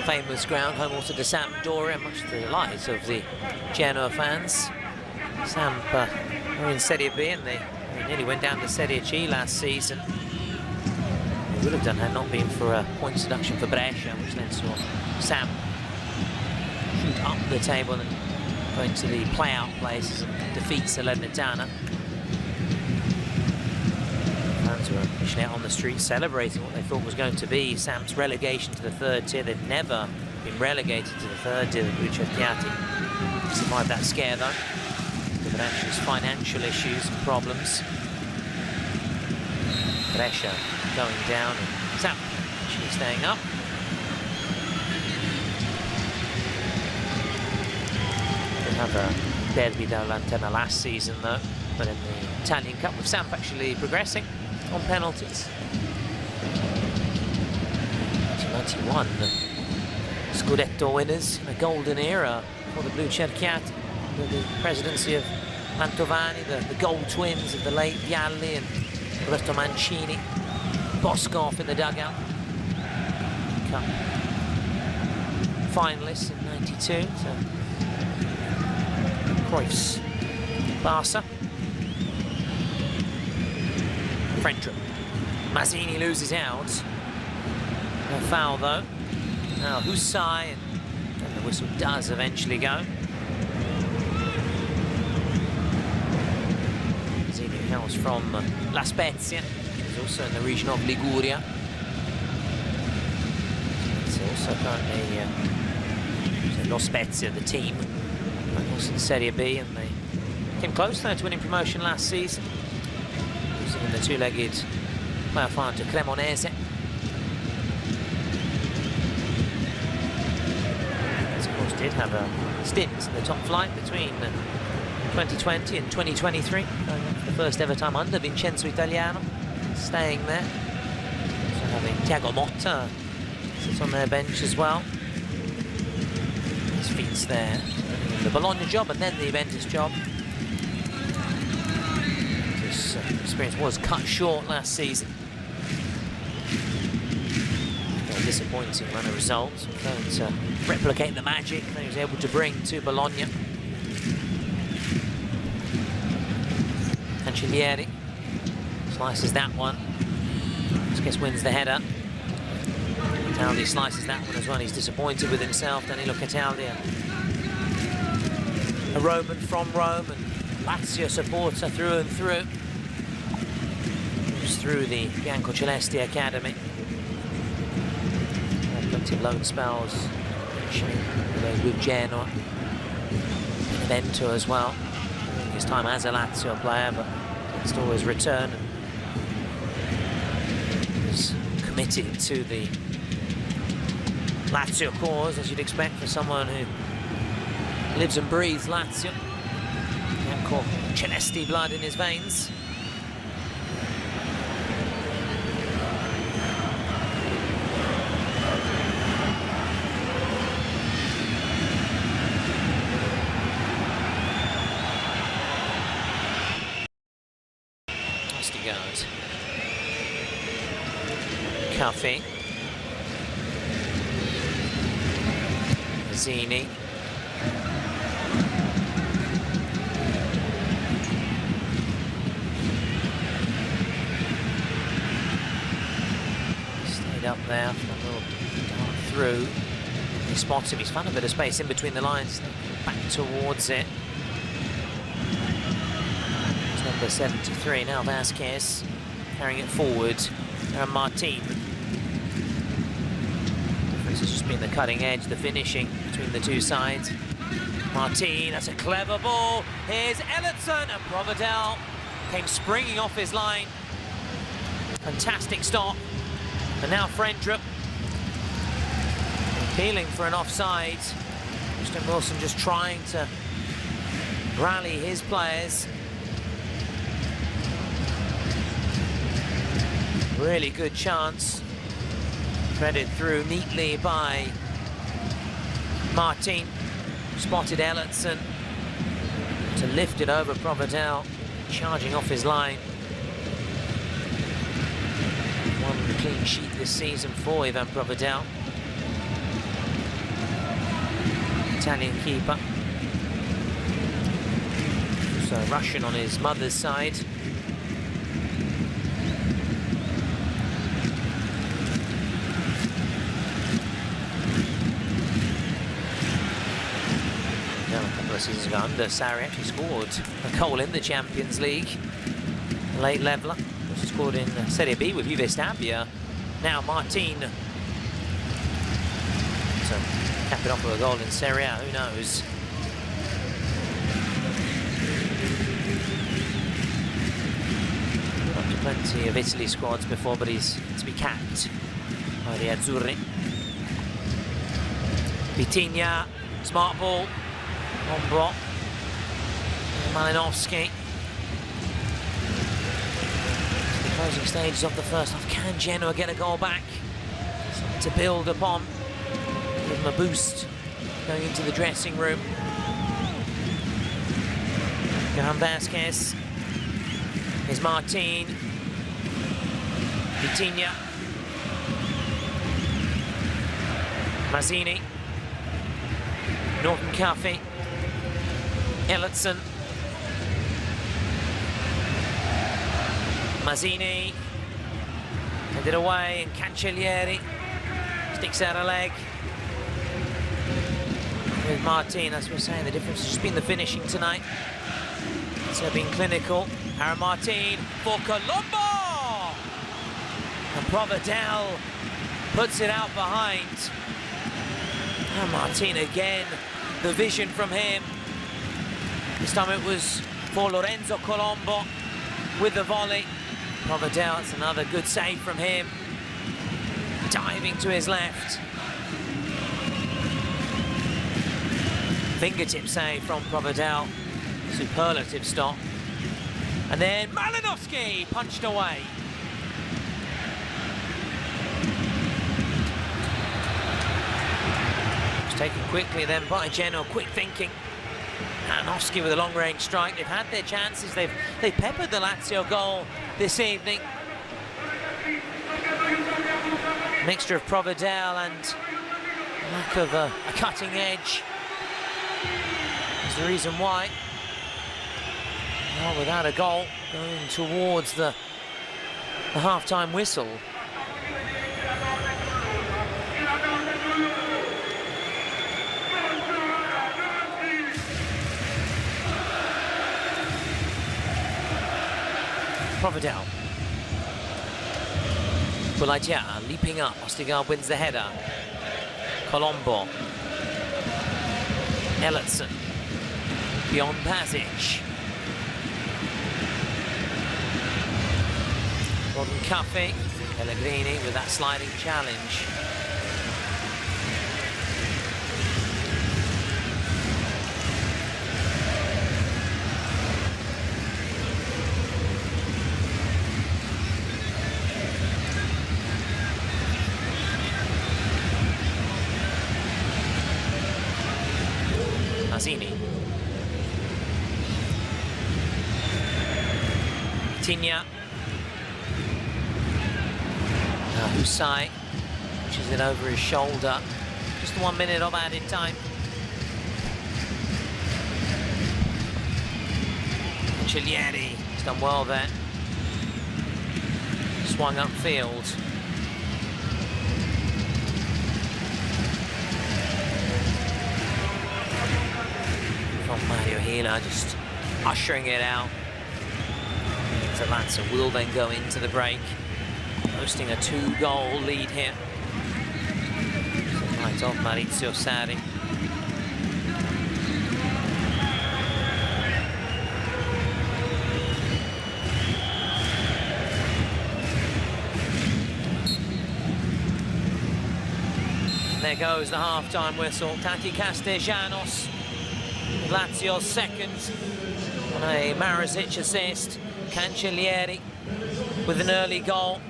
E: famous ground, home also to Sampdoria, much to the delight of the Genoa fans. Samp are in Serie B and they nearly went down to Serie C last season. They would have done had not been for a points deduction for Brescia, which then saw Sam shoot up the table and go into the play-out places and defeat Salernitana. Fans were initially out on the street celebrating what they thought was going to be Sam's relegation to the third tier. They've never been relegated to the third tier, the Bucciati. Survived that scare though, with Brescia's financial issues and problems. Brescia going down and Sam actually staying up. have a derby da Lanterna last season though, but in the Italian Cup with Samp actually progressing on penalties. 1991 Scudetto winners in a golden era for the Blu Cerchiati, under the presidency of Mantovani, the goal twins of the late Vialli and Roberto Mancini. Boscoff in the dugout. Cup finalists in '92 to Cruyff's Barca. French. Mazzini loses out. No foul though. Now Husai, and the whistle does eventually go. Mazzini hails from La Spezia. He's also in the region of Liguria. It's also currently Lo Spezia, the team, also in Serie B, and they came close though to winning promotion last season, losing in the two-legged playoff final to Cremonese. This, of course, did have a stint in the top flight between 2020 and 2023. The first ever time under Vincenzo Italiano, staying there. So having Thiago Motta sits on their bench as well. His feet's there. The Bologna job and then the Juventus job. This experience was cut short last season. A disappointing run of results. Trying to replicate the magic that he was able to bring to Bologna. Cancellieri slices that one. Busquets wins the header. Cataldi slices that one as well. He's disappointed with himself. Danilo Cataldi, a Roman from Rome and Lazio supporter through and through. Moves through the Biancocelesti Academy. Had plenty of loan spells, with Genoa, Vento as well. His time as a Lazio player, but it's always return. He's committed to the Lazio cause, as you'd expect for someone who lives and breathes Lazio. Bianco Celesti blood in his veins. Ostigard. Cuffy. Mazzini. Stayed up there for a little dart through. He spots him. He's found a bit of space in between the lines. Back towards it. It's number 73 now. Vasquez carrying it forward. And Martin. It's just been the cutting edge, the finishing between the two sides. Martin, that's a clever ball. Here's Ellertson, and Provedel came springing off his line. Fantastic stop. And now Frendrup appealing for an offside. Christian Wilson just trying to rally his players. Really good chance. Threaded through neatly by Martin. Spotted Ellertson to lift it over Provedel, charging off his line. One clean sheet this season for Ivan Provedel. Italian keeper. So Russian on his mother's side. Seasons ago under Sarri actually scored a goal in the Champions League, a late leveller, which he scored in Serie B with Juve Stabia. Now Martin to cap it off with a goal in Serie A, who knows? Up to plenty of Italy squads before, but he's to be capped by the Azzurri. Vitinha, smart ball. On block, Malinowski. The closing stages of the first half. Can Genoa get a goal back? Something to build upon. Give them a boost going into the dressing room. Johan Vasquez. Here's Martin. Vitinha. Mazzini. Norton Caffey. Elliotson. Mazzini. Headed away, and Cancellieri sticks out a leg. With Martin, as we were saying, the difference has just been the finishing tonight. So being clinical. Aaron Martin for Colombo! And Provedel puts it out behind. And Martin again, the vision from him. This time it was for Lorenzo Colombo with the volley. Provedel, it's another good save from him. Diving to his left. Fingertip save from Provedel. Superlative stop. And then Malinowski punched away. It's taken quickly then by Genoa, quick thinking. Malinowski with a long-range strike. They've had their chances. They've peppered the Lazio goal this evening. Mixture of Provedel and lack of a cutting edge is the reason why. Well, without a goal, going towards the half-time whistle. Provedel. Bulaitia leaping up. Ostergaard wins the header. Colombo. Elliotson. Beyond Pasic. Gordon Caffey. Pellegrini with that sliding challenge. Mazzini. Vitinha. Husai pushes it over his shoulder. Just 1 minute of added time. Cancellieri, he's done well there. Swung upfield. From Mario Hila, just ushering it out. Lazio will then go into the break, posting a 2-goal lead here. Right off Maurizio Sarri. There goes the half-time whistle. Tati Castellanos, Lazio's second, on a Marusic assist. Cancellieri with an early goal,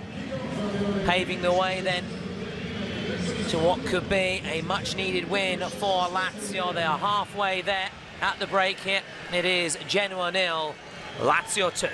E: paving the way then to what could be a much-needed win for Lazio. They are halfway there at the break here. It is Genoa 0, Lazio 2.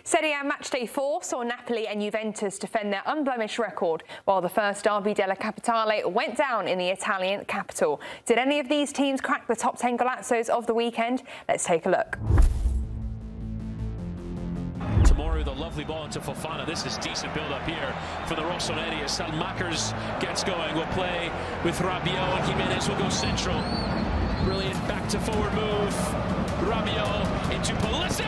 F: Serie A matchday 4 saw Napoli and Juventus defend their unblemished record, while the first Derby della Capitale went down in the Italian capital. Did any of these teams crack the top 10 golazzos of the weekend? Let's take a look.
G: Tomorrow, the lovely ball into Fofana. This is decent build-up here for the Rossoneri as Salmakers gets going. We'll play with Rabiot and Jimenez will go central. Brilliant back-to-forward move. Rabiot into Pulisic!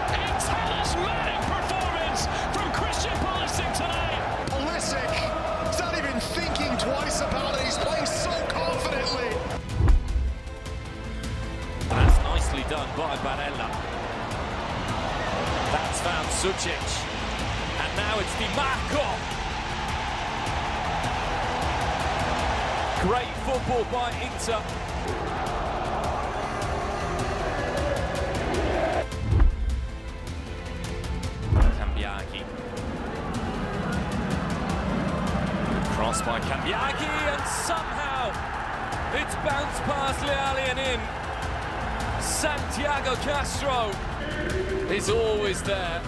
G: A talismanic performance from Christian Pulisic tonight.
H: Pulisic is not even thinking twice about it. He's playing so confidently.
G: That's nicely done by Barella. That's found Sucic. And now it's Di Marco. Great football by Inter. Cambiaghi. Cross by Cambiaghi, and somehow it's bounced past Leali and in. Santiago Castro is always there.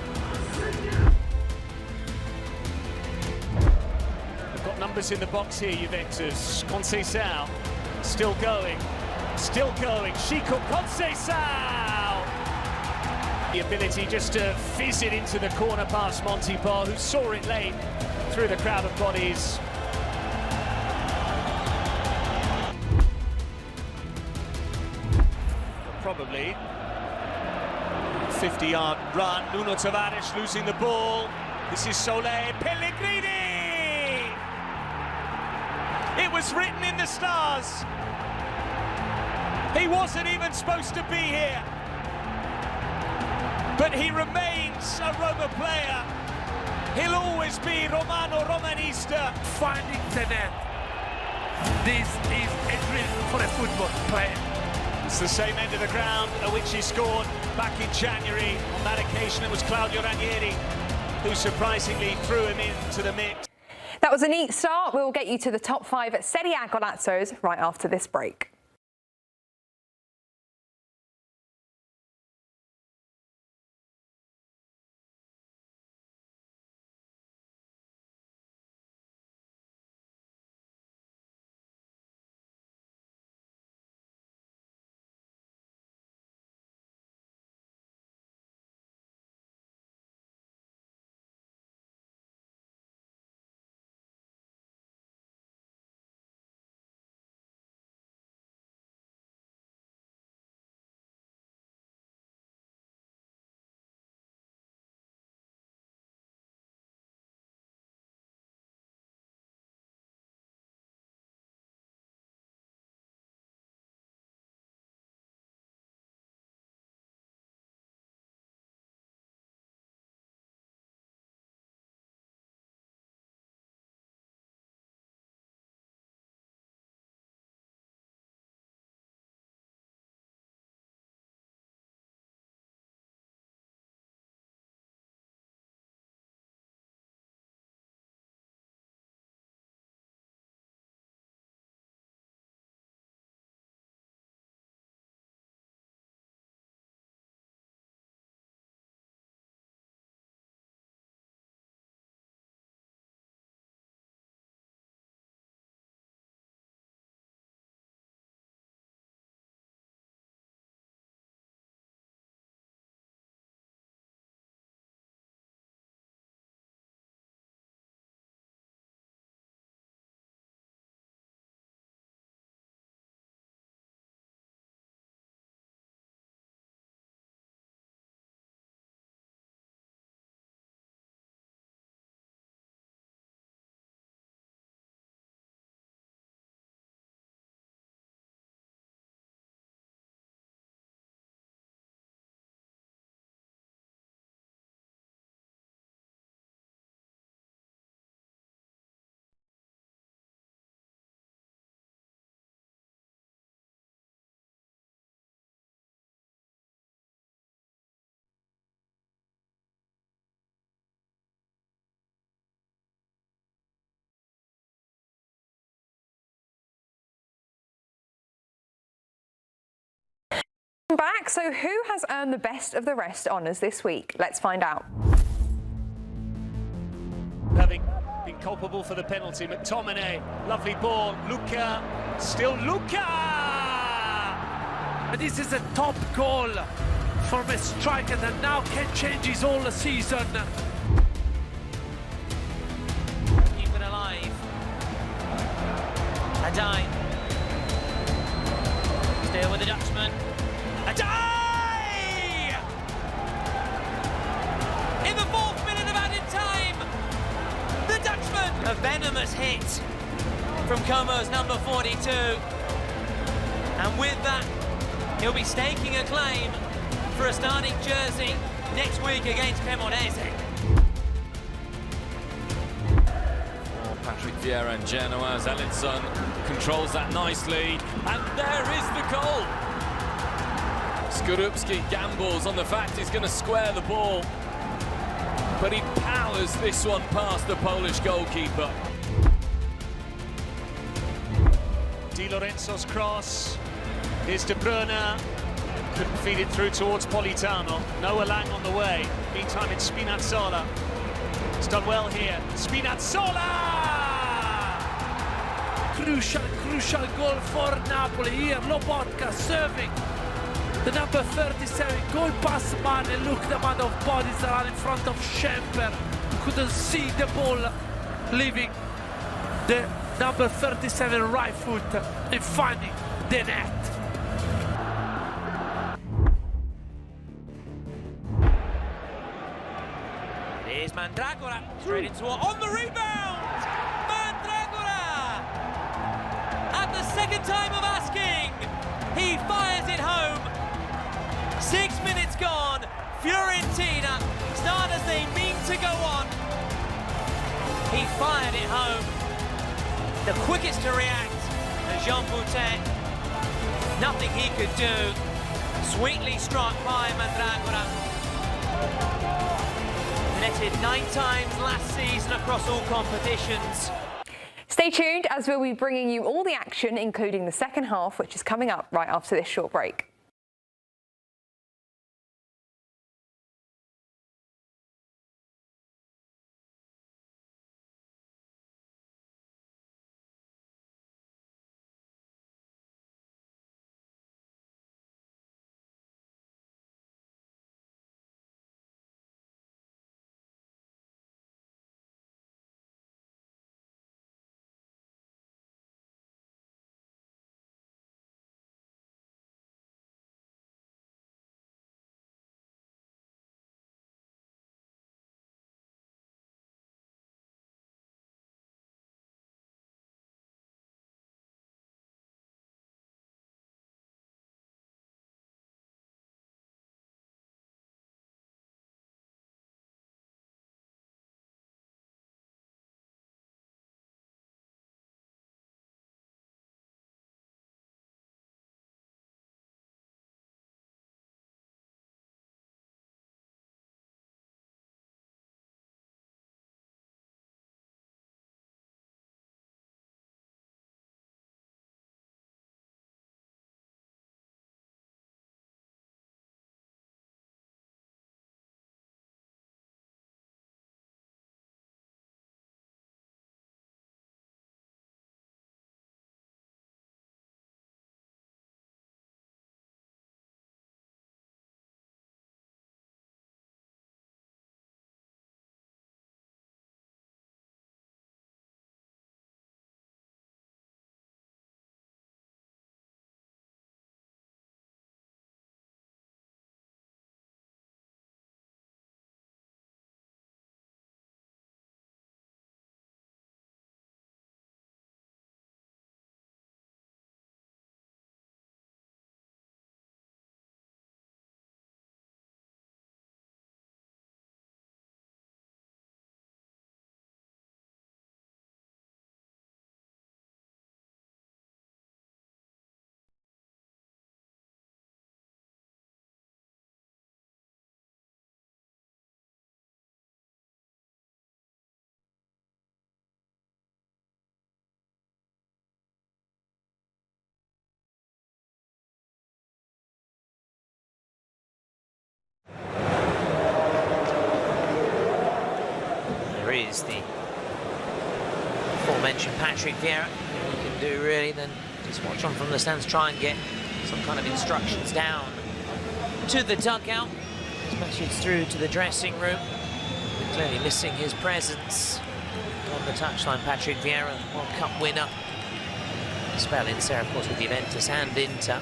I: We've got numbers in the box here, Juventus. Conceição still going, Chico Conceição! The ability just to fizz it into the corner past Montipal, who saw it late through the crowd of bodies. Probably 50-yard run. Nuno Tavares losing the ball. This is Soler. Pellegrini! It was written in the stars. He wasn't even supposed to be here. But he remains a Roma player. He'll always be Romano Romanista.
J: Finding the net. This is a drill for a football player.
I: It's the same end of the ground at which he scored back in January. On that occasion, it was Claudio Ranieri who surprisingly threw him into the mix.
F: That was a neat start. We'll get you to the top 5 at Serie A golazzos right after this break. Back, so who has earned the best of the rest honours this week? Let's find out.
I: Having been culpable for the penalty, McTominay, lovely ball, Luca, still Luca!
J: This is a top goal from a striker that now can change his whole season.
E: Keep it alive. Adai. Still with the Dutchman. Adai! In the 4th minute of added time, the Dutchman! A venomous hit from Como's number 42. And with that, he'll be staking a claim for a starting jersey next week against Cremonese.
K: Patrick Vieira and Genoa as Ellison controls that nicely, and there is the goal. Skorupski gambles on the fact he's going to square the ball, but he powers this one past the Polish goalkeeper.
I: Di Lorenzo's cross. Here's De Bruyne. Couldn't feed it through towards Politano. Noah Lang on the way. Meantime, it's Spinazzola. It's done well here. Spinazzola!
J: Crucial goal for Napoli here. Lobotka serving. The number 37 goal pass man, and look the amount of bodies that are in front of Schemper. Couldn't see the ball leaving the number 37 right foot and finding the net.
E: Here's Mandragora, straight into on the rebound! Mandragora! At the second time of asking, he fires it home. 6 minutes gone, Fiorentina start as they mean to go on. He fired it home. The quickest to react, Jean Boutet. Nothing he could do. Sweetly struck by Mandragora. Netted 9 times last season across all competitions.
F: Stay tuned as we'll be bringing you all the action, including the second half, which is coming up right after this short break.
E: there is the aforementioned Patrick Vieira. All you can do really then just watch on from the stands, try and get some kind of instructions down to the dugout. His message through to the dressing room. We're clearly missing his presence on the touchline. Patrick Vieira, World Cup winner. Spell in Serie A, of course, with Juventus and Inter.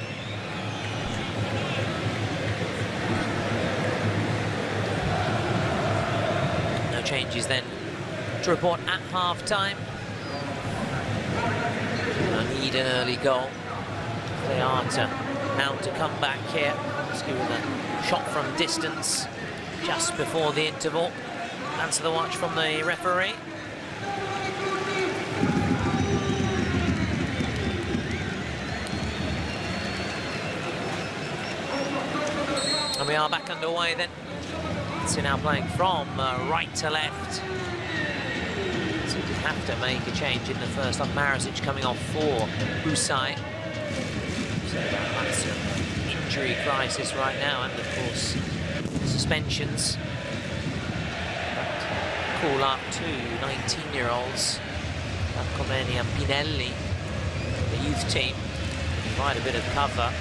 E: No changes then to report at half-time. I need an early goal. They are to mount a comeback here. Let's give it a shot from distance just before the interval. Answer the watch from the referee. And we are back underway then. So now playing from right to left. So we have to make a change in the first half. Marasic coming off for Usai. So that's an injury crisis right now, and of course suspensions. But call up two 19-year-olds, Comeni and Pinelli, the youth team, provide a bit of cover.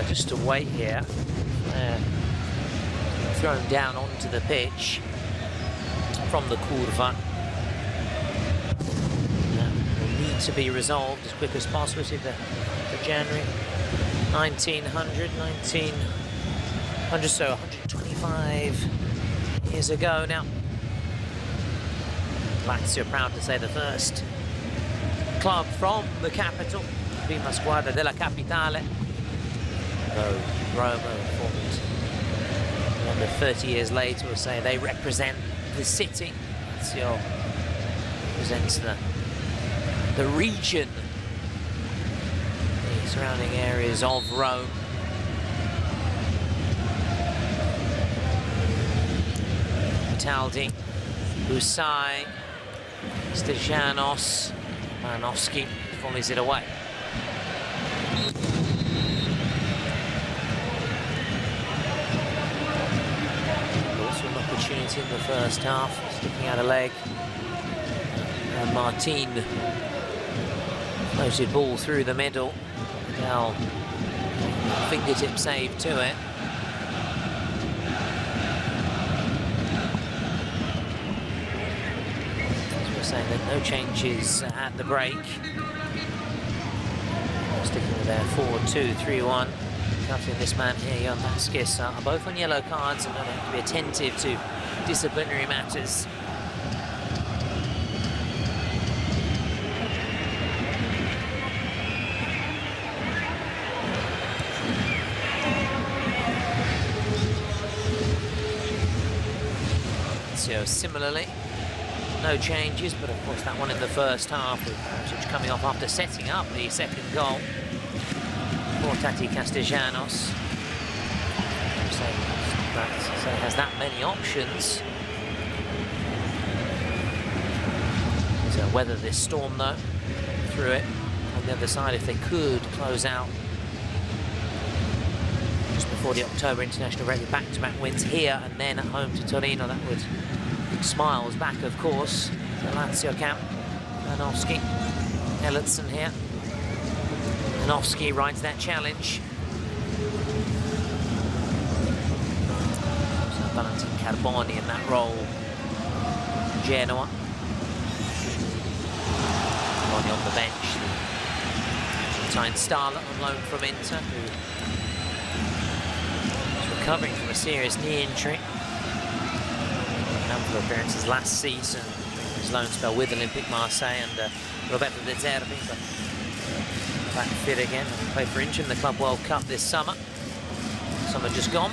E: Just to wait here, thrown down onto the pitch from the curva. Will need to be resolved as quick as possible. See the January 1900, so 125 years ago now. Lazio proud to say the first club from the capital, prima squadra della capitale. Though Roma formed under 30 years later, will say they represent the city. Lazio represents the region, the surrounding areas of Rome. Cataldi, Usai, Stejanos, Malinowski volleys it away. Opportunity in the first half, sticking out a leg, and Martin floated ball through the middle. Now fingertip save to it. As we're saying, that no changes at the break. Sticking with their 4-2-3-1. Cutting this man here, Jan Vasquez, are both on yellow cards and have to be attentive to disciplinary matters. So similarly, no changes, but of course that one in the first half with Marasic coming off after setting up the second goal. Tati Castellanos. So he has that many options. So weather this storm though, through it. On the other side, if they could close out just before the October international break with back-to-back wins here and then at home to Torino, that would smiles back, of course. The Lazio camp. Malinowski, Ellertson here. Malinowski rides that challenge. So Valentin Carboni in that role. Genoa. Carboni on the bench. Argentine starlet on loan from Inter, who is recovering from a serious knee injury. A number of appearances last season. His loan spell with Olympique Marseille and Roberto De Zerbi, but back fit again. He played for Inter in the Club World Cup this summer. Summer just gone.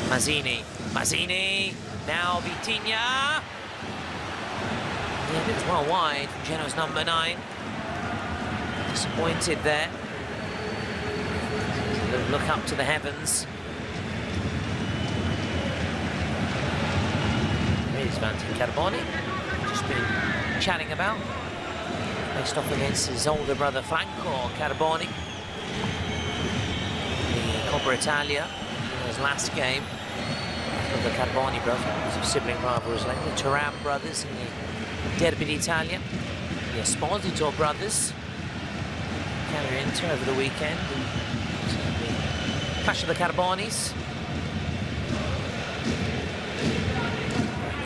E: Mazzini, now Vitinha. Yeah, it's well wide from Genoa's number 9. Disappointed there. A little look up to the heavens. Svanti Carboni, just been chatting about. Faced off against his older brother Franco Carboni. The Coppa Italia in his last game. Of the Carboni brothers, of sibling rivalries like the Turan brothers in the Derby d'Italia. The Esposito brothers. Carry Inter over the weekend. So the clash of the Carbonis.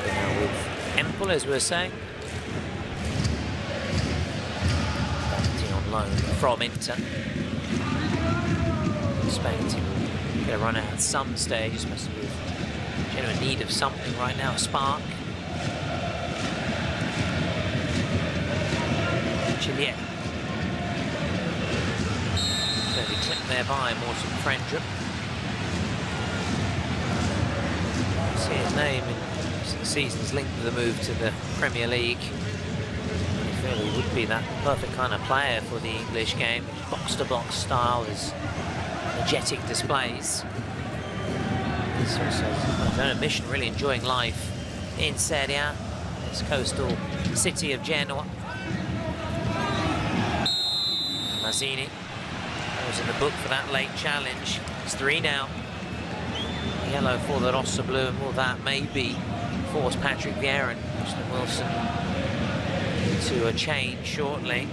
E: Now with Empoli, as we were saying. On loan from Inter. Expecting to get a run out at some stage, especially with genuine need of something right now, a spark. Chilier. So he clipped there by Morton Frendrup. See his name in recent seasons linked with the move to the Premier League. He feel he would be that perfect kind of player for the English game. Box-to-box style, his energetic displays. He's also on a mission, really enjoying life in Serie A, this coastal city of Genoa. Mazzini was in the book for that late challenge. It's 3 now. Yellow for the Rossoblu, and will that maybe force Patrick Vieira and Justin Wilson to a change shortly.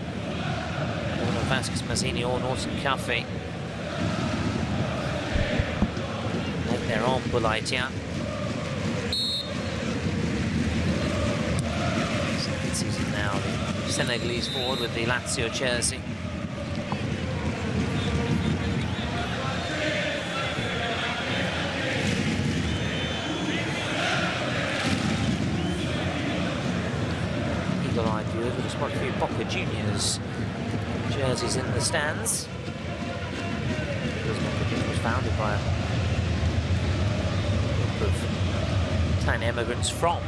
E: Vasquez, Mazzini or Norton Cuffy. They're on Bulaitia. Second season now, the Senegalese forward with the Lazio jersey. Eagle-eyed viewers will spot a few Boca Juniors jerseys in the stands. Boca Juniors was founded by a Italian immigrants from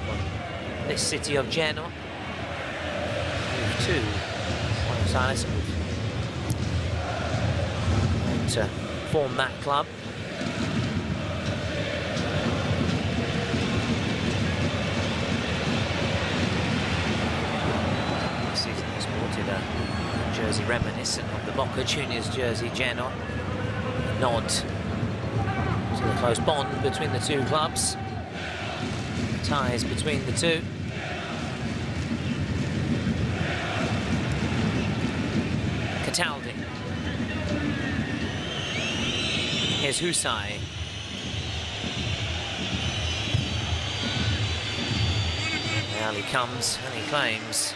E: this city of Genoa. Moved to Buenos Aires and to form that club. This season he sported a jersey reminiscent of the Boca Juniors jersey, Genoa. Nod to the close bond between the two clubs. Ties between the two. Cataldi. Here's Husai. Now he comes and he claims.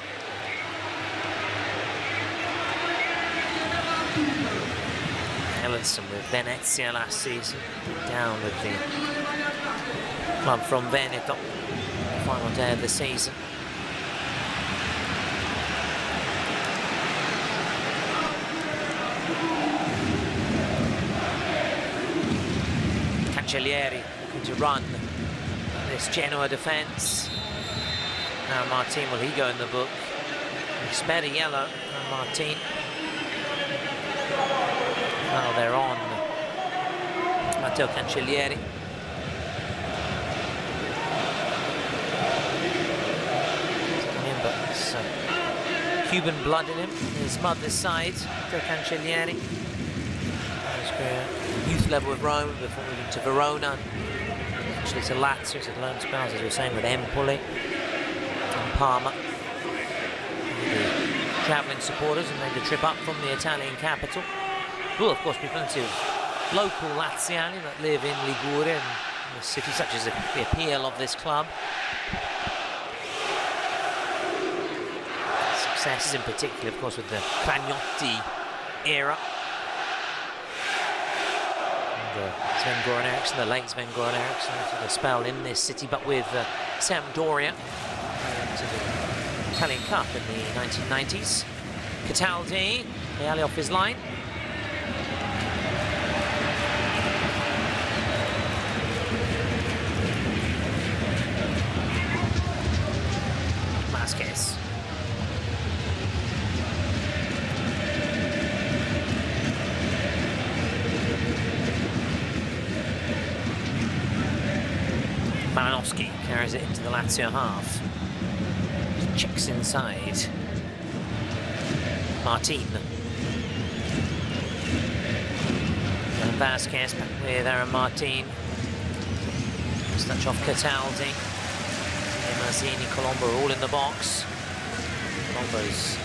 E: Ellenson with Venezia last season. Down with the club from Veneto. Final day of the season. Cancellieri looking to run this Genoa defence. Now Martin, will he go in the book? He spared a yellow. And Martin. Now they're on Matteo Cancellieri. Cuban blood in him, his mother's side, Matteo Cancellieri. Youth level with Rome before moving to Verona, actually to Lazio, he's had loan spells, as we were saying, with Empoli and Parma. The travelling supporters and made the trip up from the Italian capital. Will, of course, be plenty of local Laziali that live in Liguria and the city, such as the appeal of this club. Successes in particular, of course, with the Cragnotti era. And Sven-Goran Eriksson, the late Sven-Goran Eriksson, took a spell in this city, but with Sampdoria to the Italian Cup in the 1990s. Cataldi, barely off his line. Vasquez. Malinowski carries fires it into the Lazio half. Checks inside. Martin. And Vasquez back with Aaron Martin. Touch off Cataldi. Mazzini, Colombo are all in the box. Colombo's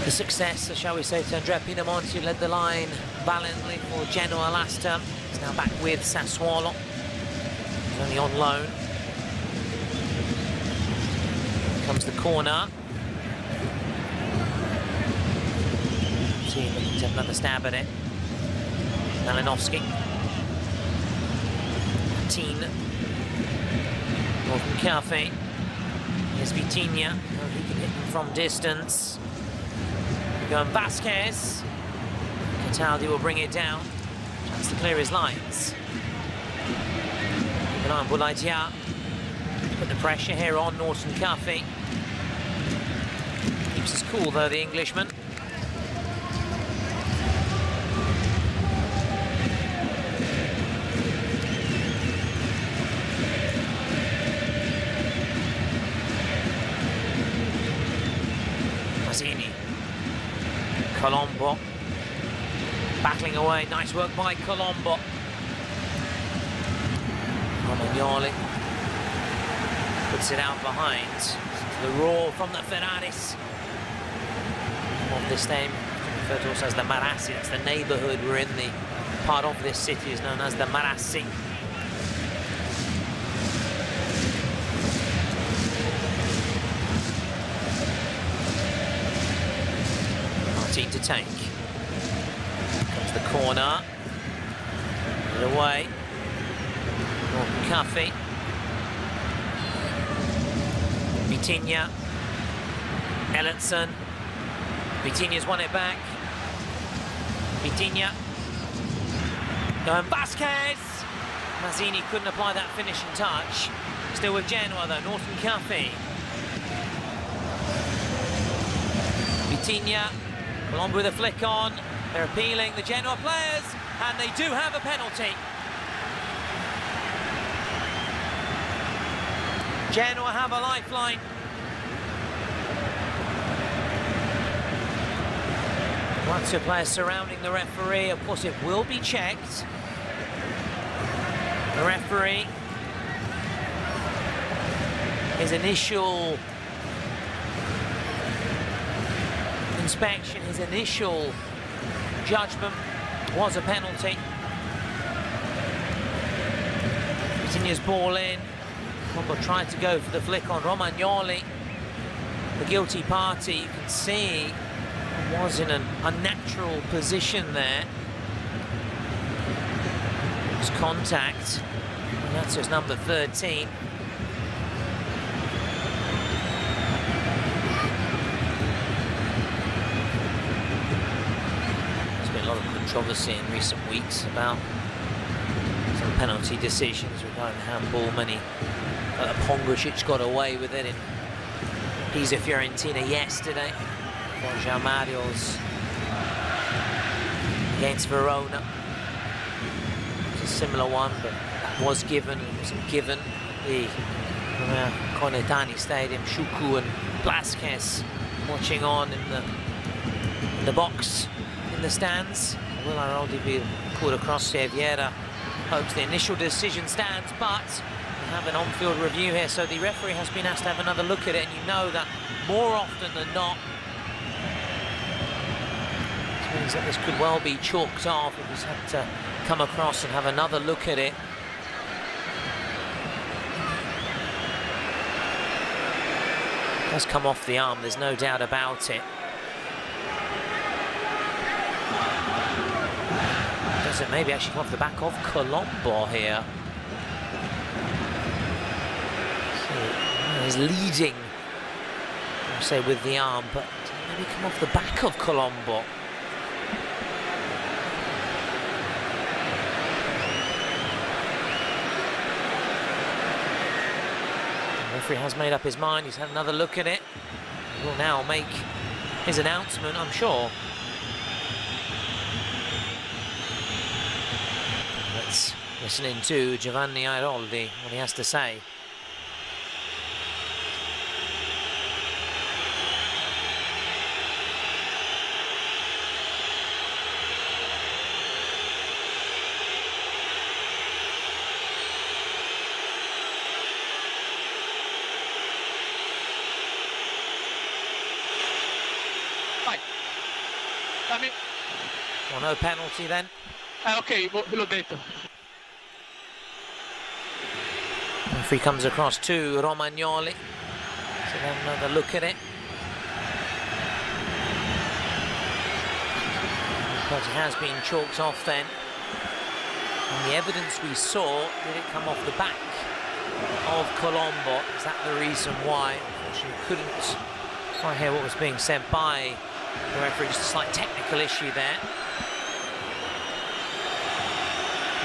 E: the success, shall we say, to Andrea Pinamonti, who led the line valiantly for Genoa last term. He's now back with Sassuolo. He's only on loan. Here comes the corner. Team looking to have another stab at it. Malinowski. Martin. Northern Cafe. Here's Vitinha. Oh, he can hit them from distance. Going Vasquez. Cataldi will bring it down. Chance to clear his lines. Keep an eye on Boulaïdia. Put the pressure here on Norton Cafe. Keeps us cool though, the Englishman. Mazzini. Colombo. Battling away. Nice work by Colombo. Romagnoli puts it out behind. The roar from the Ferraris. Of this name, referred to also as the Marassi. That's the neighbourhood. We're in the part of this city is known as the Marassi. Martin to take. Comes the corner. Put it away. Norton Cafe. Vitinha. Ellenson. Vitinha's won it back. Vitinha. Going Vasquez. Mazzini couldn't apply that finishing touch. Still with Genoa though, Norton Cafe. Vitinha. Colombo with a flick on. They're appealing, the Genoa players, and they do have a penalty. Genoa have a lifeline. Lazio players surrounding the referee. Of course, it will be checked. The referee, his initial inspection, his initial judgment was a penalty. Vitinha's ball in. Colombo tried to go for the flick on Romagnoli. The guilty party, you can see, was in an unnatural position there. It was contact. And that's his number 13. There's been a lot of controversy in recent weeks about some penalty decisions regarding handball. Many Pongricic got away with it in Pisa Fiorentina yesterday. Borja Mario's against Verona. It was a similar one, but that was given. It wasn't given. The Conetani Stadium, Shuku and Blasquez watching on in the box in the stands. Will Aroldi be called across here? Vieira hopes the initial decision stands, but we have an on-field review here, so the referee has been asked to have another look at it, and you know that more often than not, this means that this could well be chalked off if he's had to come across and have another look at it. It does come off the arm, there's no doubt about it. Does it maybe actually come off the back of Colombo here? So, he's leading, I say, with the arm, but maybe come off the back of Colombo. The referee has made up his mind, he's had another look at it. He will now make his announcement, I'm sure. Let's listen in to Giovanni Airoldi, what he has to say. Well, no penalty then.
J: Ok, ve l'ho detto.
E: Referee comes across to Romagnoli to have another look at it. But it has been chalked off then. And the evidence we saw, did it come off the back of Colombo? Is that the reason why? Unfortunately, couldn't quite hear what was being said by the referee. Just a slight technical issue there.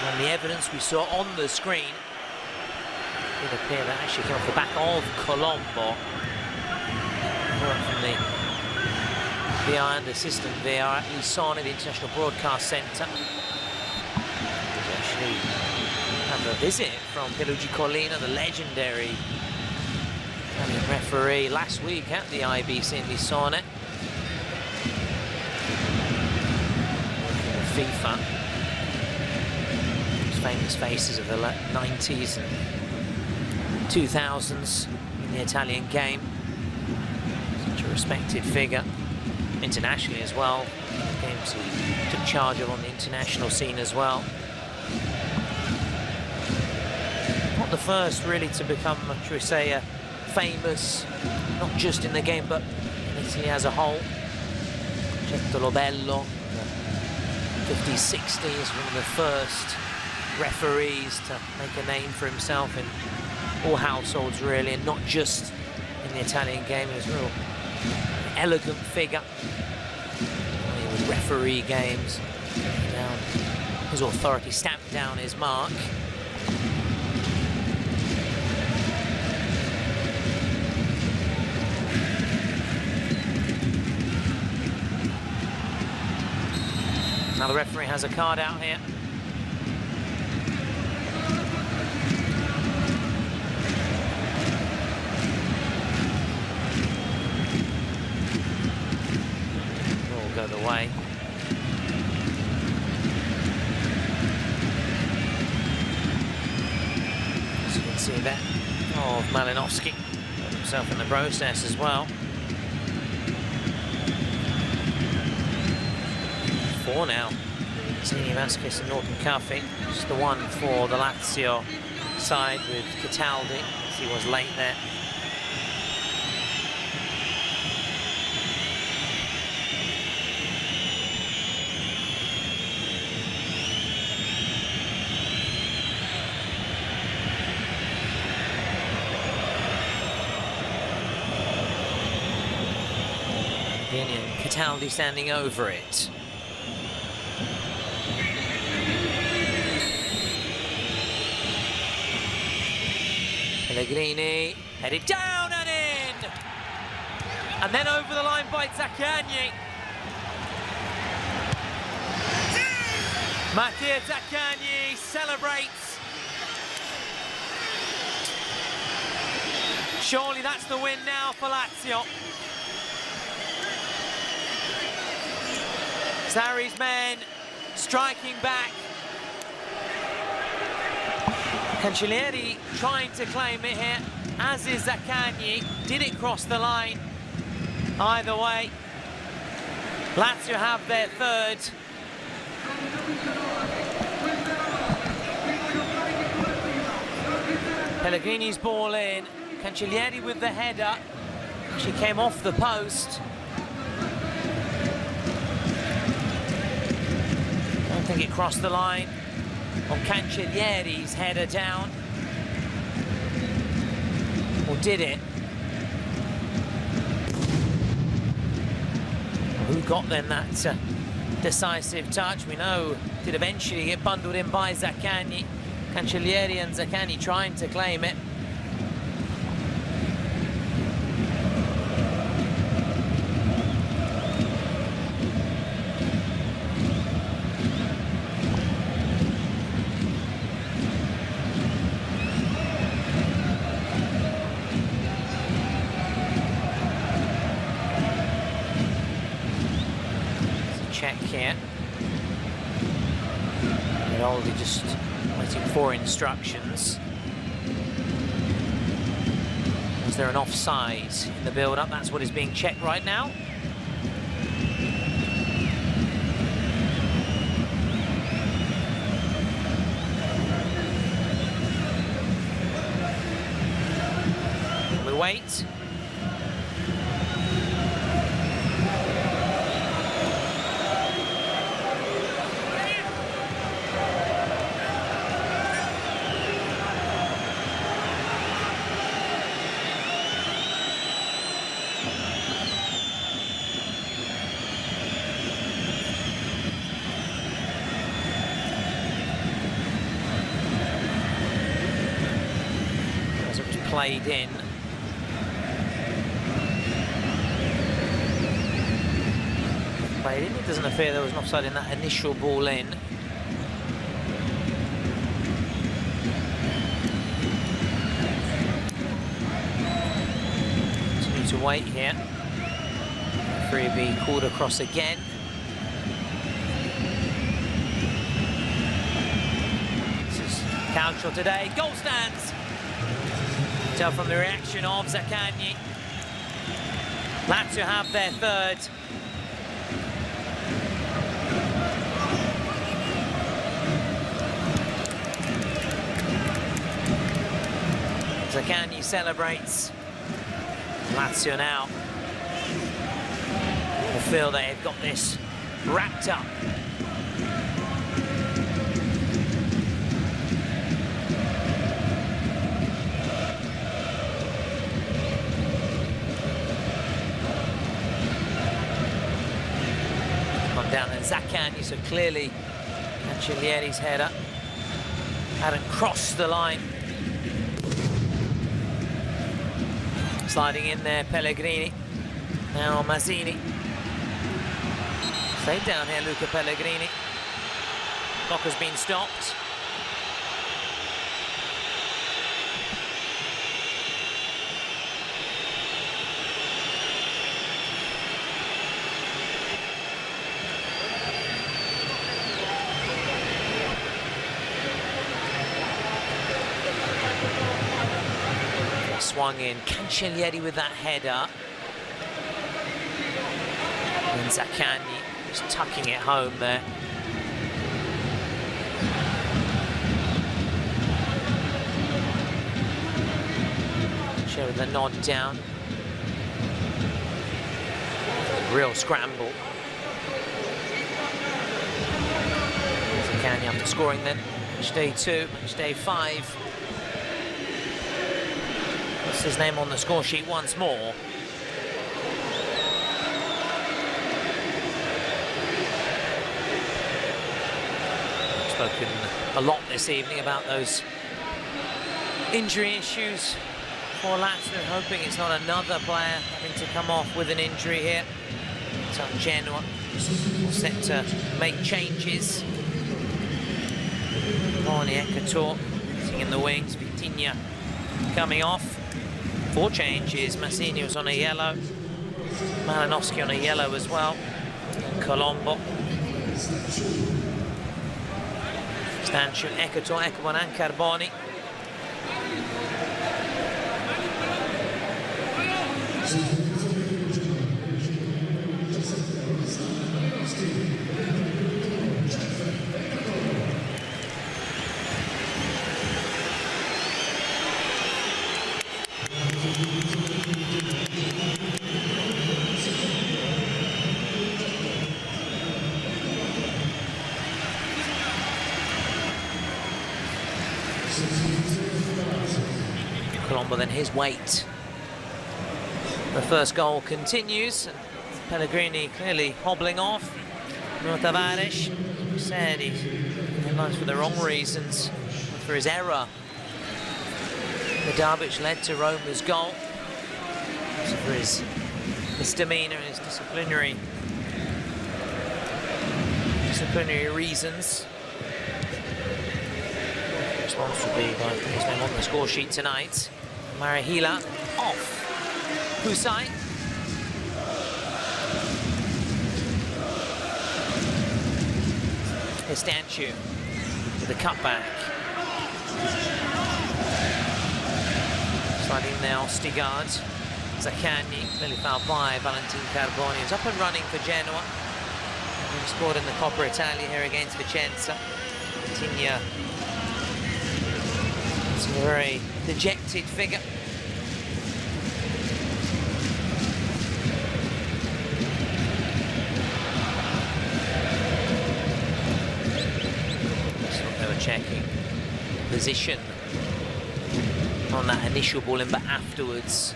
E: And the evidence we saw on the screen, it appeared that actually came off the back of Colombo. From the VAR and assistant VAR at Lisone, the International Broadcast Centre. We actually have a visit from Pierluigi Collina, the legendary Italian referee, last week at the IBC in Lisone. Working with FIFA. Those famous faces of the 90s and 2000s in the Italian game. Such a respected figure internationally as well. Games he took charge of on the international scene as well. Not the first really to become, should we say, famous, not just in the game but in Italy as a whole. Cettolo Bello, the 50s, 60s, one of the first referees to make a name for himself in all households really, and not just in the Italian game. He was a real elegant figure. He would referee games, down his authority, stamped down his mark. Now the referee has a card out here. The way. As you can see there, of Malinowski got himself in the process as well. 4 now. Zini, Vasquez and Norton Cuffy. Just the one for the Lazio side with Cataldi, as he was late there. Cataldi standing over it. Pellegrini headed down and in, and then over the line by Zaccagni. Mattia Zaccagni celebrates. Surely that's the win now for Lazio. Sarri's men striking back. Cancellieri trying to claim it here, as is Zaccagni. Did it cross the line? Either way, Lazio have their third. Pellegrini's ball in. Cancellieri with the header. She came off the post. I think it crossed the line on Cancellieri's header down. Or did it? Who got then that decisive touch? We know did eventually get bundled in by Zaccagni. Cancellieri and Zaccagni trying to claim it. Check here. Rinaldi just waiting for instructions. Was there an offside in the build-up? That's what is being checked right now. wait. Played in. Played in. It doesn't appear there was an offside in that initial ball in. Continue to wait here. Referee be called across again. This is Calcio today. Goal stands. Tell from the reaction of Zaccagni. Lazio have their third. Zaccagni celebrates. Lazio now will feel they have got this wrapped up. Down and Zaccagni, so clearly Cancellieri's header hadn't crossed the line. Sliding in there, Pellegrini. Now Mazzini. Stayed down here, Luca Pellegrini. Clock has been stopped. Swung in, Cancellieri with that header. And Zaccagni just tucking it home there. Showing the nod down. Real scramble. Zaccagni after scoring then. Match day 2, match day 5. His name on the score sheet once more. Spoken a lot this evening about those injury issues for Lazio, hoping it's not another player having to come off with an injury here. So Genoa set to make changes. Morni Ekator sitting in the wings, Vitinha coming off. 4 changes. Mazzini was on a yellow. Malinowski on a yellow as well. And Colombo. Stanchu, Ekator, Ekabon and Carboni. Colombo then his weight. The first goal continues, and Pellegrini clearly hobbling off. Nuno Tavares said he's in headlines for the wrong reasons, for his error. The derby which led to Roma's goal. So for his misdemeanor and his disciplinary reasons. Response will be by his name on the score sheet tonight. Marihila off. Husai. Stanchu with the cutback. Sliding now, Stigard. Zaccagni, clearly fouled by Valentin Carboni. He's up and running for Genoa. He scored in the Coppa Italia here against Vicenza. Vitinha. It's a very dejected figure. checking position on that initial ball in, but afterwards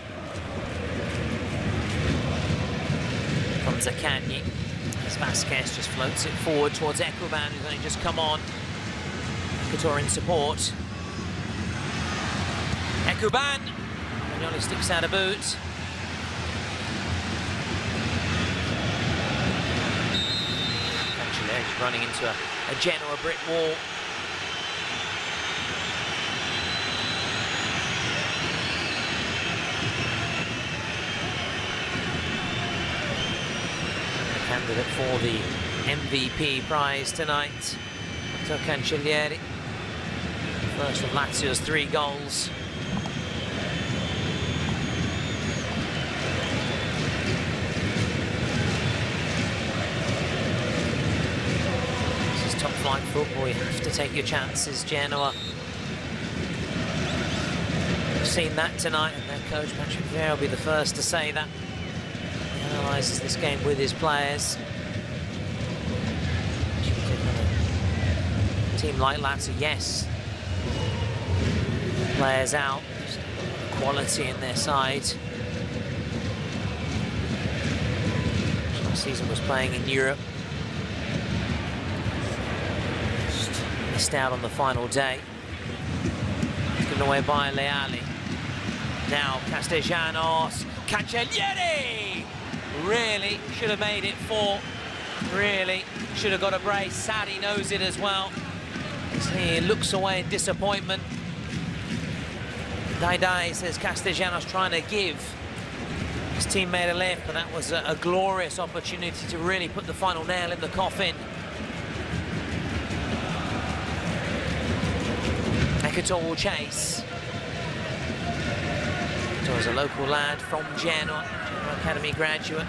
E: from Zaccagni, as Vasquez just floats it forward towards Ekuban, who's only just come on. Couture in support. Ekuban, and only sticks out a boot. He's running into a Genoa brick wall. The candidate for the MVP prize tonight, Cancellieri. First of Lazio's 3 goals. Top flight football, you have to take your chances, Genoa. We've seen that tonight, and their coach Patrick Vieira will be the first to say that. He analyses this game with his players. A team like Lazio, yes, players out, just quality in their side. Last season was playing in Europe. Missed out on the final day. Given away by Leali. Now Castellanos, Cancellieri! Really should have made it 4. Really should have got a brace. Sadi knows it as well. He looks away in disappointment. Daidai says Castellanos trying to give his teammate a lift, but that was a glorious opportunity to really put the final nail in the coffin. Couture will chase. Couture is a local lad from Genoa, Genoa Academy graduate.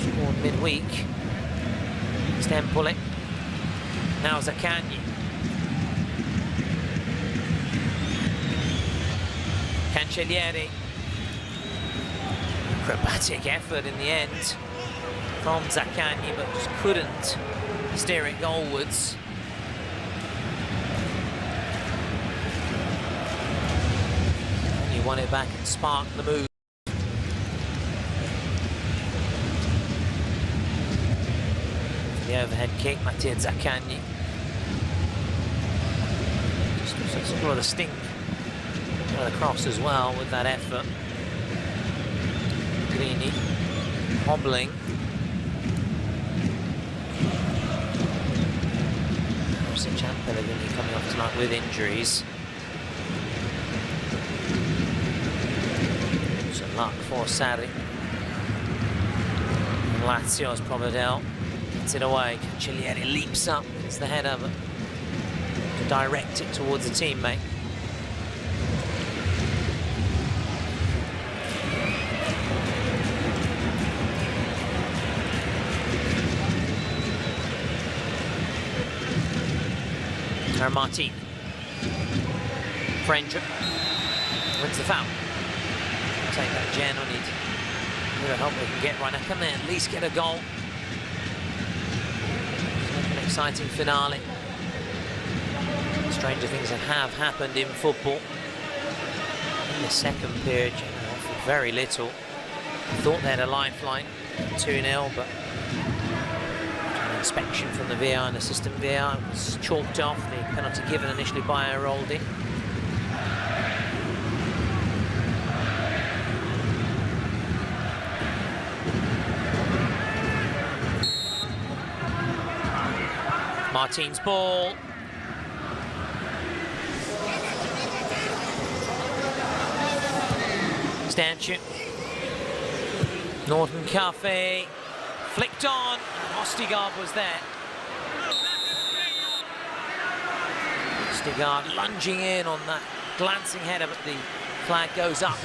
E: Scored midweek. Stempoli. Now Zaccagni. Cancellieri. Acrobatic effort in the end from Zaccagni, but just couldn't steer it goalwards. Won it back and sparked the move. The overhead kick, Mattia Zaccagni. Just brought a sting of the cross as well with that effort. Grini hobbling. Pellegrini coming off tonight with injuries. Luck for Sarri. Lazio's Provedel gets it away. Cancellieri leaps up, it's the head of it to direct it towards a teammate. Martin. French wins the foul. Take that Genoa need a bit of help they can get right now. Can they at least get a goal? An exciting finale. Stranger things have happened in football. In the second period, Genoa offered very little. Thought they had a lifeline, 2-0, but an inspection from the VAR and assistant VAR was chalked off. The penalty given initially by Aroldi. Martin's ball. Stanchu. Norton Cafe. Flicked on. Ostigard was there. Ostigard lunging in on that glancing header, but the flag goes up.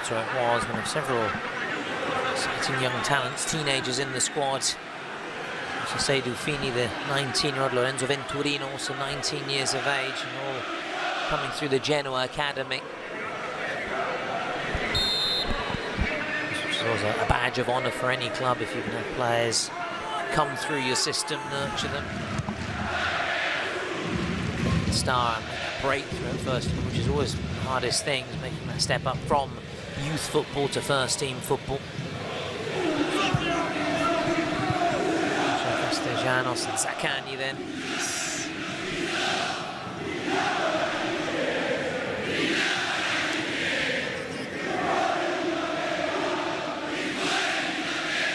E: So it was one of several Exciting young talents, teenagers in the squad. José Dufini, the 19-year-old, Lorenzo Venturino, also 19 years of age, and all coming through the Genoa academy. Which is also a badge of honour for any club if you can have players come through your system, nurture them. Star and breakthrough at first, which is always the hardest thing, making that step up from youth football to first team football. Castellanos and Zaccagni then.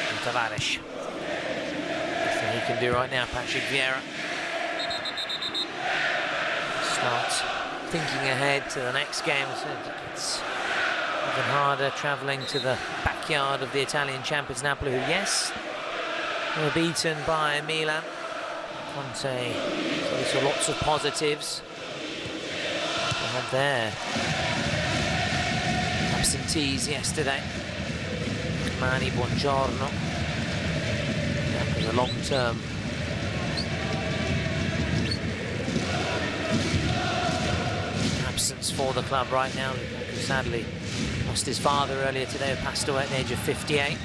E: And Tavares. Nothing he can do right now, Patrick Vieira. Starts thinking ahead to the next game. It's even harder travelling to the backyard of the Italian champions Napoli, who, yes, were beaten by Milan. Conte, so lots of positives. They had their absentees yesterday. Mani, Buongiorno. That was a long-term absence for the club right now. Lukaku sadly lost his father earlier today, who passed away at the age of 58.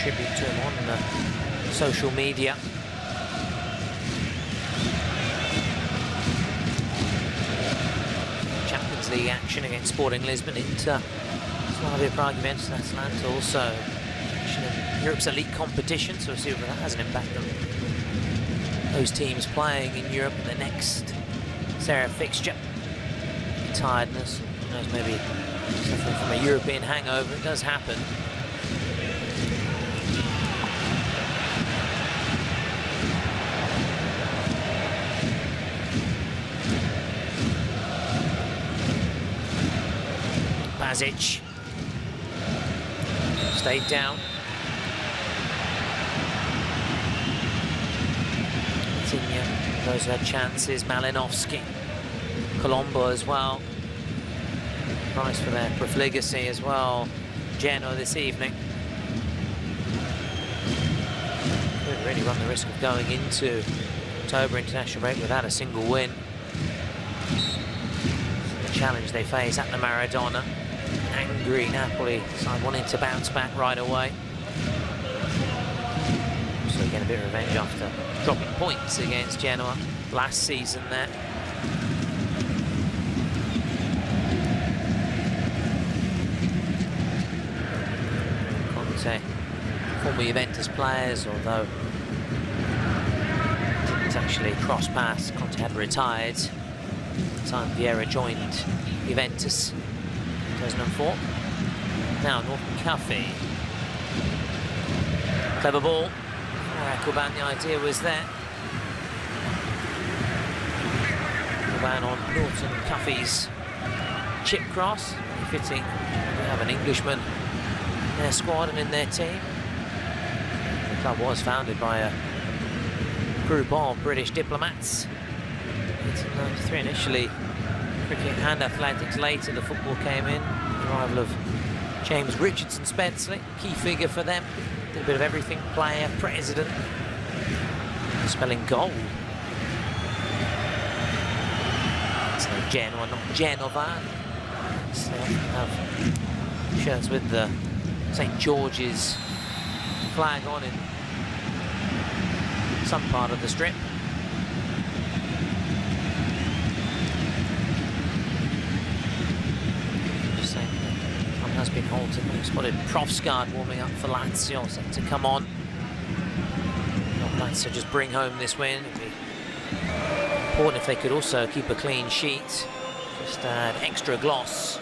E: Tribute to him on social media. Champions League action against Sporting Lisbon, Inter, Slavia Prague, Juventus and Atalanta, also action in Europe's elite competition, so we'll see whether that has an impact on those teams playing in Europe in the next Serie A fixture. Tiredness, who knows, maybe suffering from a European hangover. It does happen. Bazic stayed down. Vitinha, those who had chances. Malinovsky, Colombo as well. Price for their profligacy as well. Genoa this evening. Could really run the risk of going into October international break without a single win. The challenge they face at the Maradona. Angry Napoli side wanting to bounce back right away. So again, a bit of revenge after dropping points against Genoa last season there. Conte, former Juventus players, although didn't actually cross paths. Conte had retired at the time Vieira joined Juventus. 2004. Now Norton Cuffy. Clever ball. Kuban, the idea was there. Kuban on Norton Cuffy's chip cross. Fitting. They have an Englishman in their squad and in their team. The club was founded by a group of British diplomats. 1893 initially. Cricket and athletics. Later the football came in. The arrival of James Richardson Spenceley, key figure for them. Did a bit of everything, player, president. Spelling goal. It's no Genoa, not Genova. So they have shirts with the St. George's flag on in some part of the strip. Has been halted. We've spotted Profsgaard warming up for Lazio, set to come on. Lazio just bring home this win. It'd be important if they could also keep a clean sheet. Just add extra gloss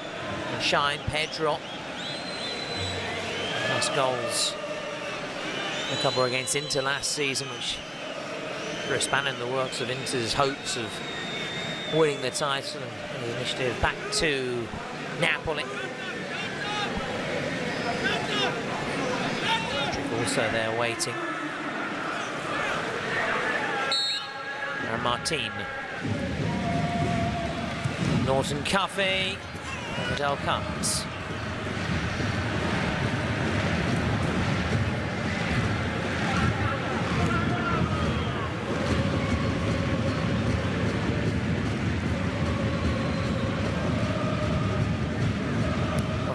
E: and shine. Pedro. Nice goals. A couple against Inter last season, which threw a spanner in the works of Inter's hopes of winning the title and the initiative back to Napoli. Also there waiting. And Martin. Norton Cuffy. Vidal comes.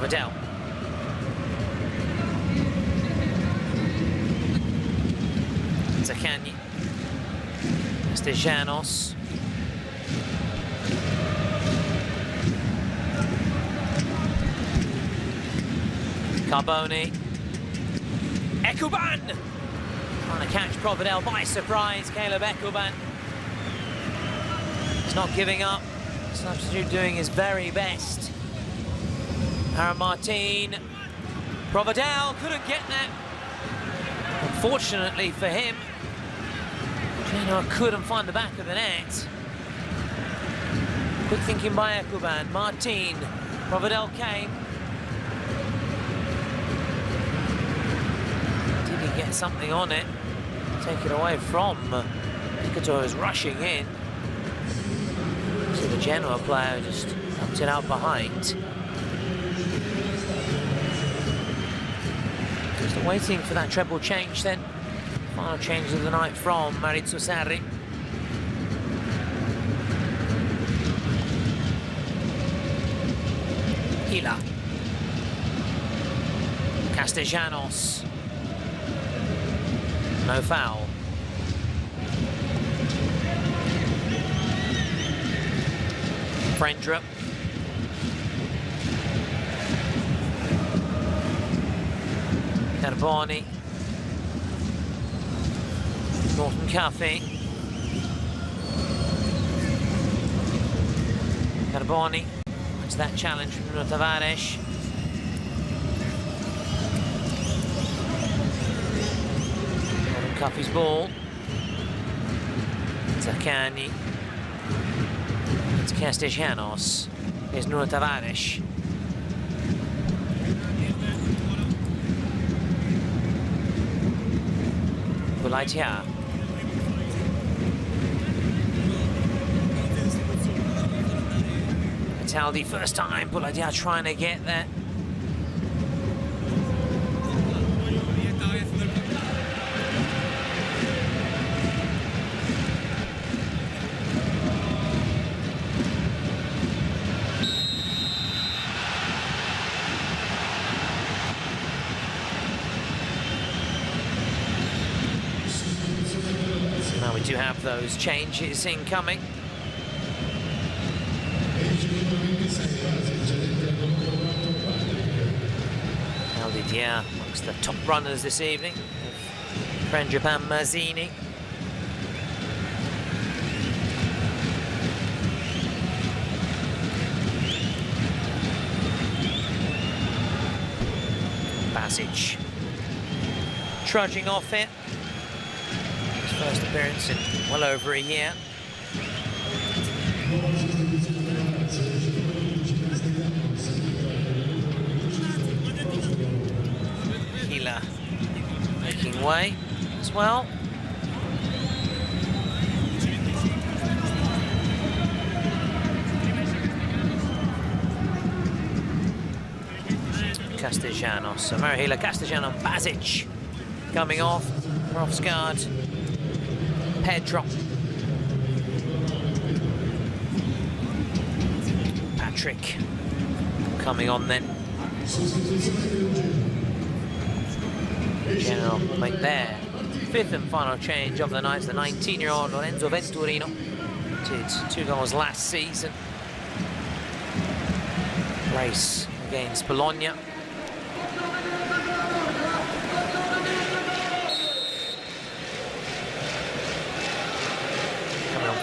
E: Provedel. Zaccagni. Castellanos. Carboni. Ekuban! Trying to catch Provedel by surprise, Caleb Ekuban. He's not giving up. Substitute doing his very best. Aaron Martin. Provedel couldn't get that. Unfortunately for him, Genoa couldn't find the back of the net. Quick thinking by Ekuban. Martin. Provedel came. Did he get something on it? Take it away from Picotto, is rushing in. So the Genoa player just dumped it out behind. Just waiting for that treble change then. Final change of the night from Maurizio Sarri. Hila. Castellanos. No foul. Frendrup. Carboni. Norton Cafe. Carboni. What's that challenge from Nuno Tavares? Norton Cafe's ball. Zaccagni. It's Castellanos. Here's Nuno Tavares. Bulaitia. Italdi, first time. Bulaitia trying to get that. We do have those changes incoming. Aldidia amongst the top runners this evening. Frendrup and Mazzini. Basic trudging off it. First appearance in well over a year. Hila making way as well. Castellanos, so Hila, Castellanos, Basic coming off. Rofsgaard. Pedro. Patrick coming on then. Genoa make their fifth and final change of the night. The 19-year-old Lorenzo Venturino did 2 goals last season. Race against Bologna.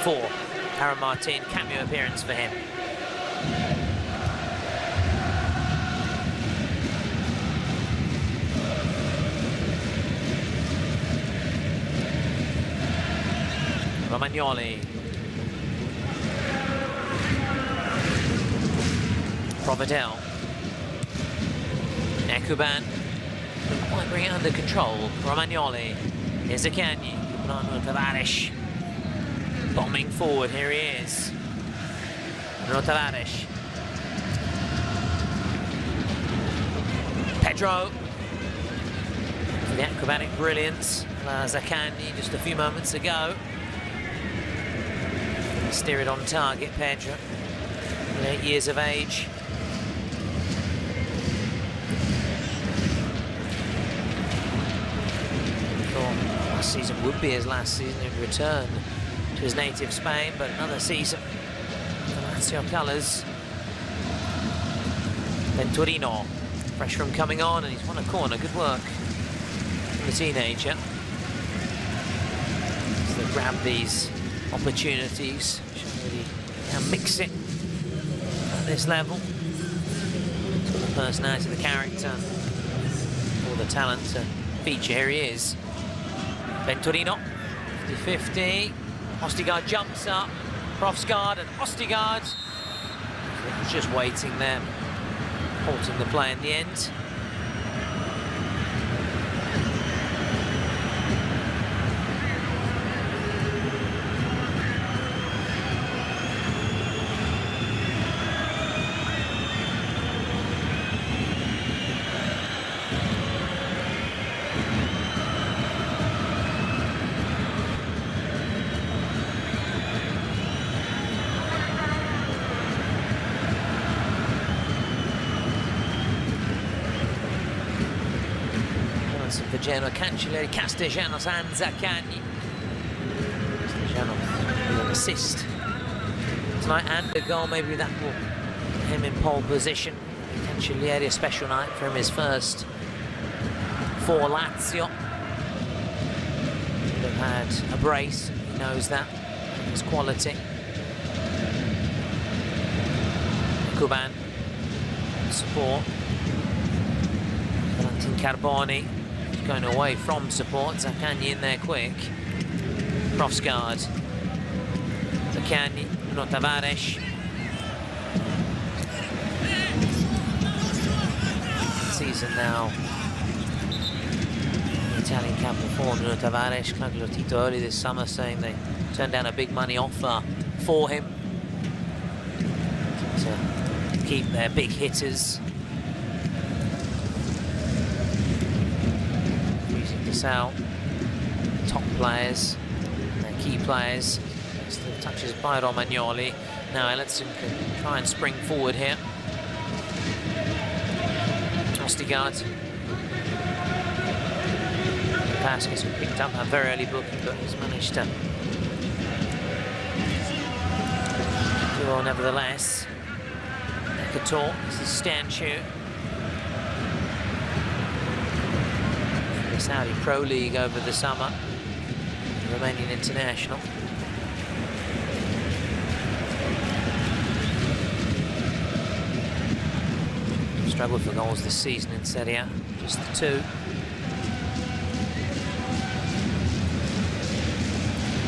E: For Aaron Martin, cameo appearance for him. Romagnoli. Provedel. Ekuban. Couldn't quite bring it under control. Romagnoli. Here's Zaccagni. Nuno Tavares. Bombing forward, here he is. Nuno Tavares. Pedro. For the acrobatic brilliance. Zaccagni just a few moments ago. Steer it on target, Pedro. 8 years of age. last season would be his last season in return to his native Spain, but another season for Lazio colours. Venturino, fresh from coming on, and he's won a corner. Good work from the teenager. So they grab these opportunities, show that he can mix it at this level. So the personality, the character, all the talent to feature. Here he is. Venturino, 50-50. Ostigard jumps up. Profsgaard and Ostigard. Just waiting there, halting the play in the end. For Genoa, Cancelleri, Castellanos and Zaccagni. Castellanos with an assist tonight and a goal. Maybe that will put him in pole position. Cancelleri, a special night for him, his first for Lazio. He'll have had a brace, he knows that, his quality. Cuban, support. Valentin Carboni going away from support. Zaccagni in there quick. Profsgaard. Zaccagni, Bruno Tavares. Season now. The Italian capital for Bruno Tavares. Claudio Tito early this summer saying they turned down a big money offer for him to keep their big hitters. Out top players, their key players. Still touches by Romagnoli. Now Ellison can try and spring forward here. Ostigard. Vasquez picked up a very early booking, but has managed to do well nevertheless. Ekator, this is Stanchu. Saudi Pro League over the summer, Romanian international. Struggled for goals this season in Serie A, just the 2.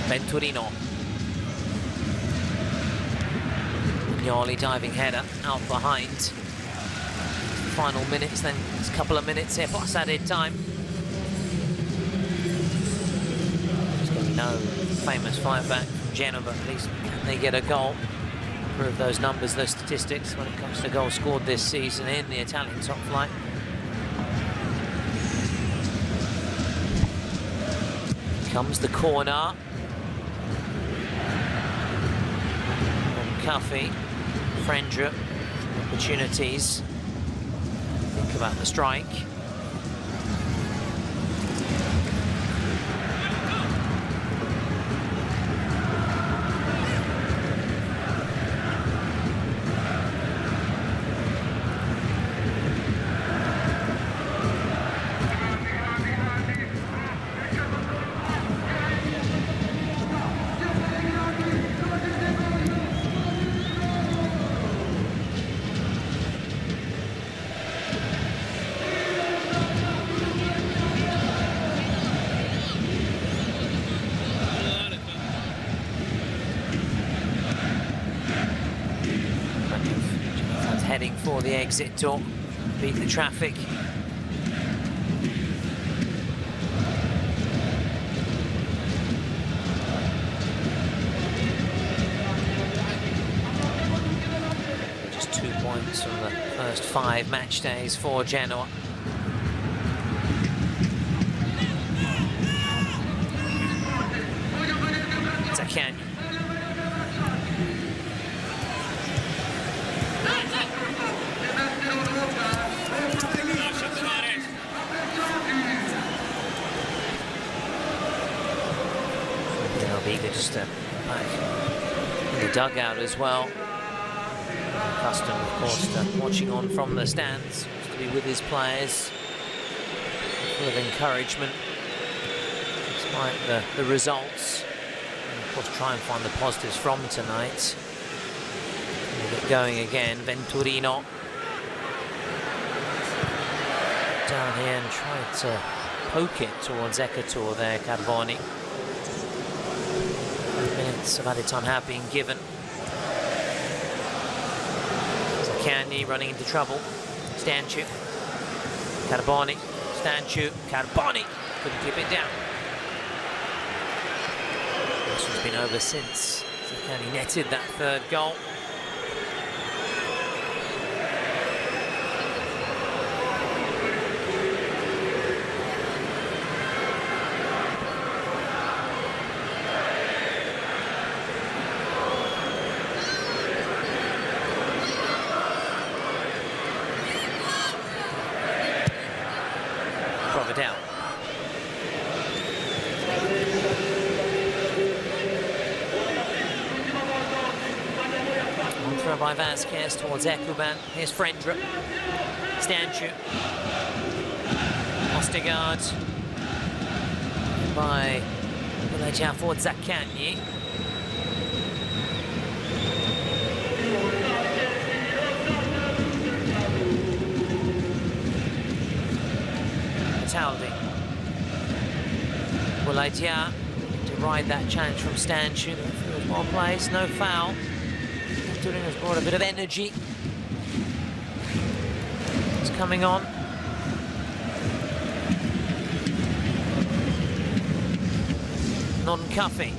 E: Venturino. Gnoli diving header out behind. Final minutes, then there's a couple of minutes here, plus added time. No famous fight back from Genoa, but at least can they get a goal? Improve those numbers, those statistics when it comes to goals scored this season in the Italian top flight. Comes the corner. And Cuffy, Frendra, opportunities. Think about the strike. Heading for the exit door, beat the traffic. Just 2 points from the first 5 match days for Genoa. Zaccagni. the dugout as well. Accustomed, of course, to watching on from the stands, to be with his players, full of encouragement, despite the results. And of course, try and find the positives from tonight. We'll get going again. Venturino down here and tried to poke it towards Ekator there, Carboni. 5 minutes of added time have been given. Zaccagni running into trouble. Stanchu. Carboni. Stanchu. Carboni. Couldn't keep it down. This one's been over since Zaccagni netted that third goal. Down. On throw by Vasquez towards Ekuban. Here's Frendrup. Stanchu. Ostergaard. By Villagia for Zaccagni. Villagia to ride that challenge from Stanchu. Well placed, no foul. Turino's brought a bit of energy. It's coming on. Non-Cuffy.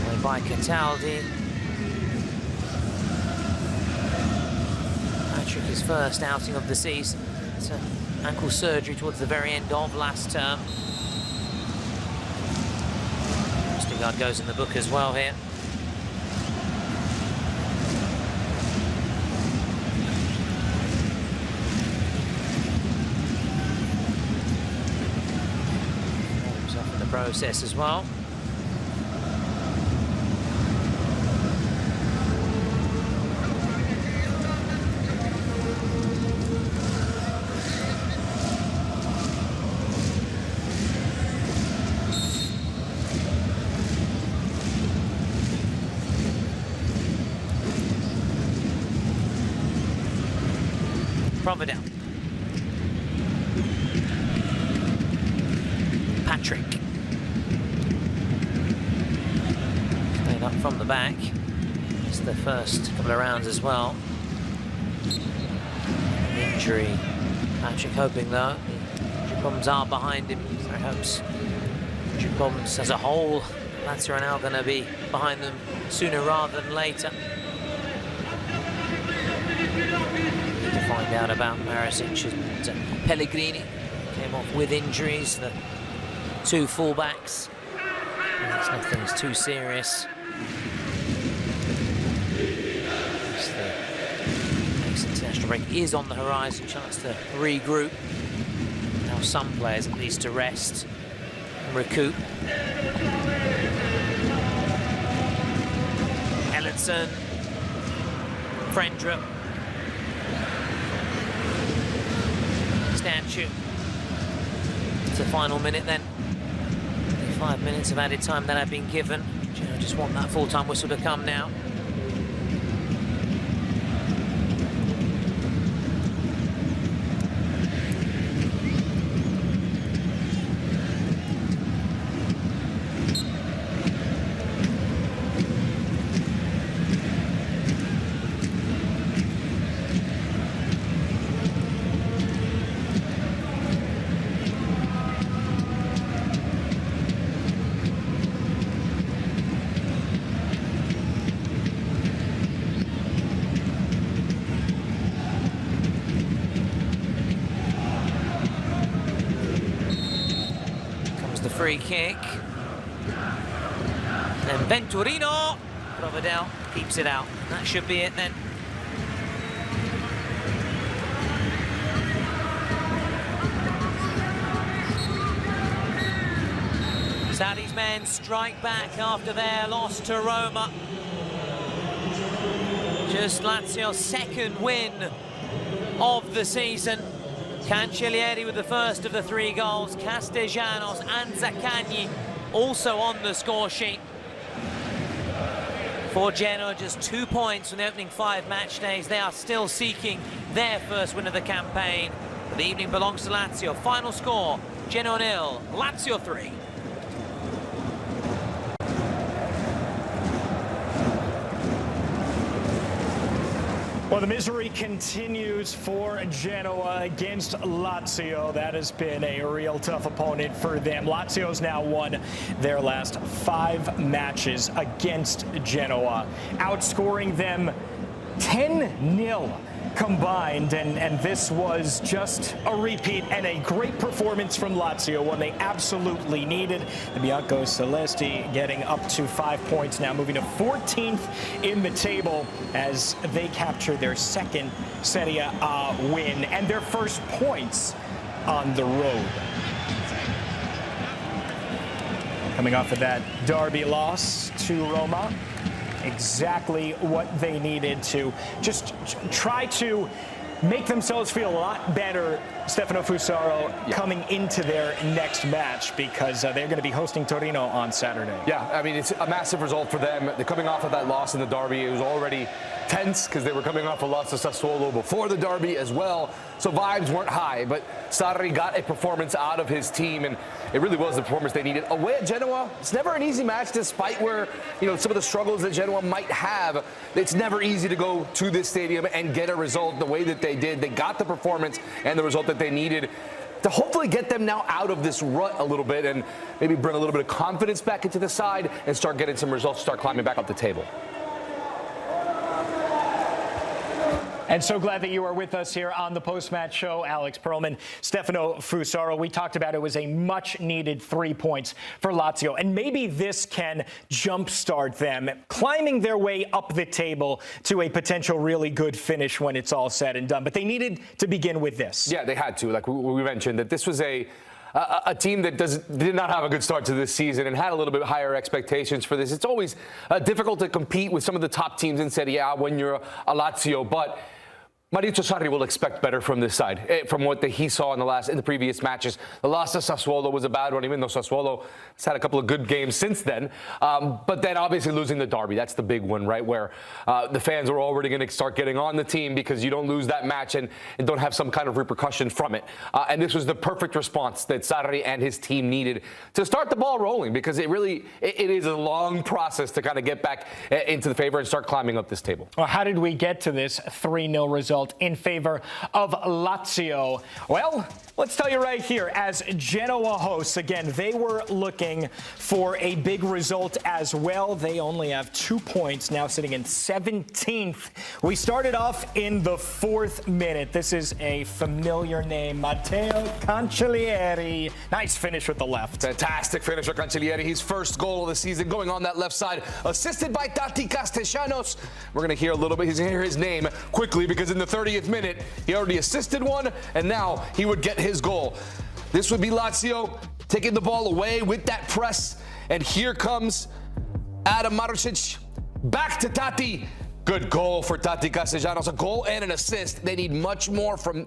E: Played by Cataldi. Patrick, his first outing of the season. It's an ankle surgery towards the very end of last term. Ostergaard goes in the book as well here. Warms up in the process as well. Providel. Patrick. Played up from the back. It's the first couple of rounds as well. Injury. Patrick hoping though. Injury problems are behind him. So he hopes injury problems as a whole, Lazio are now going to be behind them sooner rather than later. Find out about Marisic and Pellegrini. Came off with injuries, the two fullbacks. Nothing's too serious. The next international break is on the horizon, chance to regroup. Now some players at least to rest and recoup. Ellenson, Frendrup. Stanchu. It's the final minute then. 5 minutes of added time that had been given. Genoa just want that full-time whistle to come now. Free kick. And Venturino. Providel keeps it out. That should be it then. Sarri's men strike back after their loss to Roma. Just Lazio's second win of the season. Cancellieri with the first of the 3 goals. Castellanos and Zaccagni also on the score sheet. For Genoa, just 2 points from the opening 5 match days. They are still seeking their first win of the campaign. But the evening belongs to Lazio. Final score, Genoa 0, Lazio 3.
I: Well, the misery continues for Genoa against Lazio. That has been a real tough opponent for them. Lazio's now won their last 5 matches against Genoa, outscoring them 10-0 combined, and this was just a repeat and a great performance from Lazio, one they absolutely needed. The Bianco Celesti getting up to 5 points now, moving to 14th in the table as they capture their second Serie A win and their first points on the road. Coming off of that derby loss to Roma, exactly what they needed to just try to make themselves feel a lot better, Stefano Fusaro, coming into their next match, because they're going to be hosting Torino on Saturday.
L: Yeah, I mean, it's a massive result for them. They're coming off of that loss in the derby. It was already tense because they were coming off a loss to Sassuolo before the derby as well. So vibes weren't high, but Sarri got a performance out of his team, and it really was the performance they needed. Away at Genoa, it's never an easy match, despite where, you know, some of the struggles that Genoa might have. It's never easy to go to this stadium and get a result the way that they did. They got the performance and the result that they needed to hopefully get them now out of this rut a little bit and maybe bring a little bit of confidence back into the side and start getting some results, start climbing back up the table.
I: And so glad that you are with us here on the post-match show. Alex Perlman, Stefano Fusaro. We talked about it was a much-needed 3 points for Lazio. And maybe this can jumpstart them, climbing their way up the table to a potential really good finish when it's all said and done. But they needed to begin with this.
L: Yeah, they had to. Like we mentioned, that this was a team that did not have a good start to this season and had a little bit higher expectations for this. It's always difficult to compete with some of the top teams in Serie A when you're a Lazio, but Maurizio Sarri will expect better from this side, from what he saw in the previous matches. The loss to Sassuolo was a bad one, even though Sassuolo has had a couple of good games since then. But then obviously losing the derby, that's the big one, right? Where the fans are already going to start getting on the team because you don't lose that match and don't have some kind of repercussion from it. And this was the perfect response that Sarri and his team needed to start the ball rolling, because it is a long process to kind of get back into the favor and start climbing up this table.
I: Well, how did we get to this 3-0 result in favor of Lazio? Well, let's tell you right here, as Genoa hosts, again, they were looking for a big result as well. They only have 2 points, now sitting in 17th. We started off in the 4th minute. This is a familiar name, Matteo Cancellieri. Nice finish with the left.
L: Fantastic finish for Cancellieri. His first goal of the season going on that left side, assisted by Tati Castellanos. We're going to hear a little bit, he's going to hear his name quickly, because in the 30th minute, he already assisted one, and now he would get his goal. This would be Lazio taking the ball away with that press, and here comes Adam Marusic, back to Tati. Good goal for Tati Castellanos, a goal and an assist. They need much more from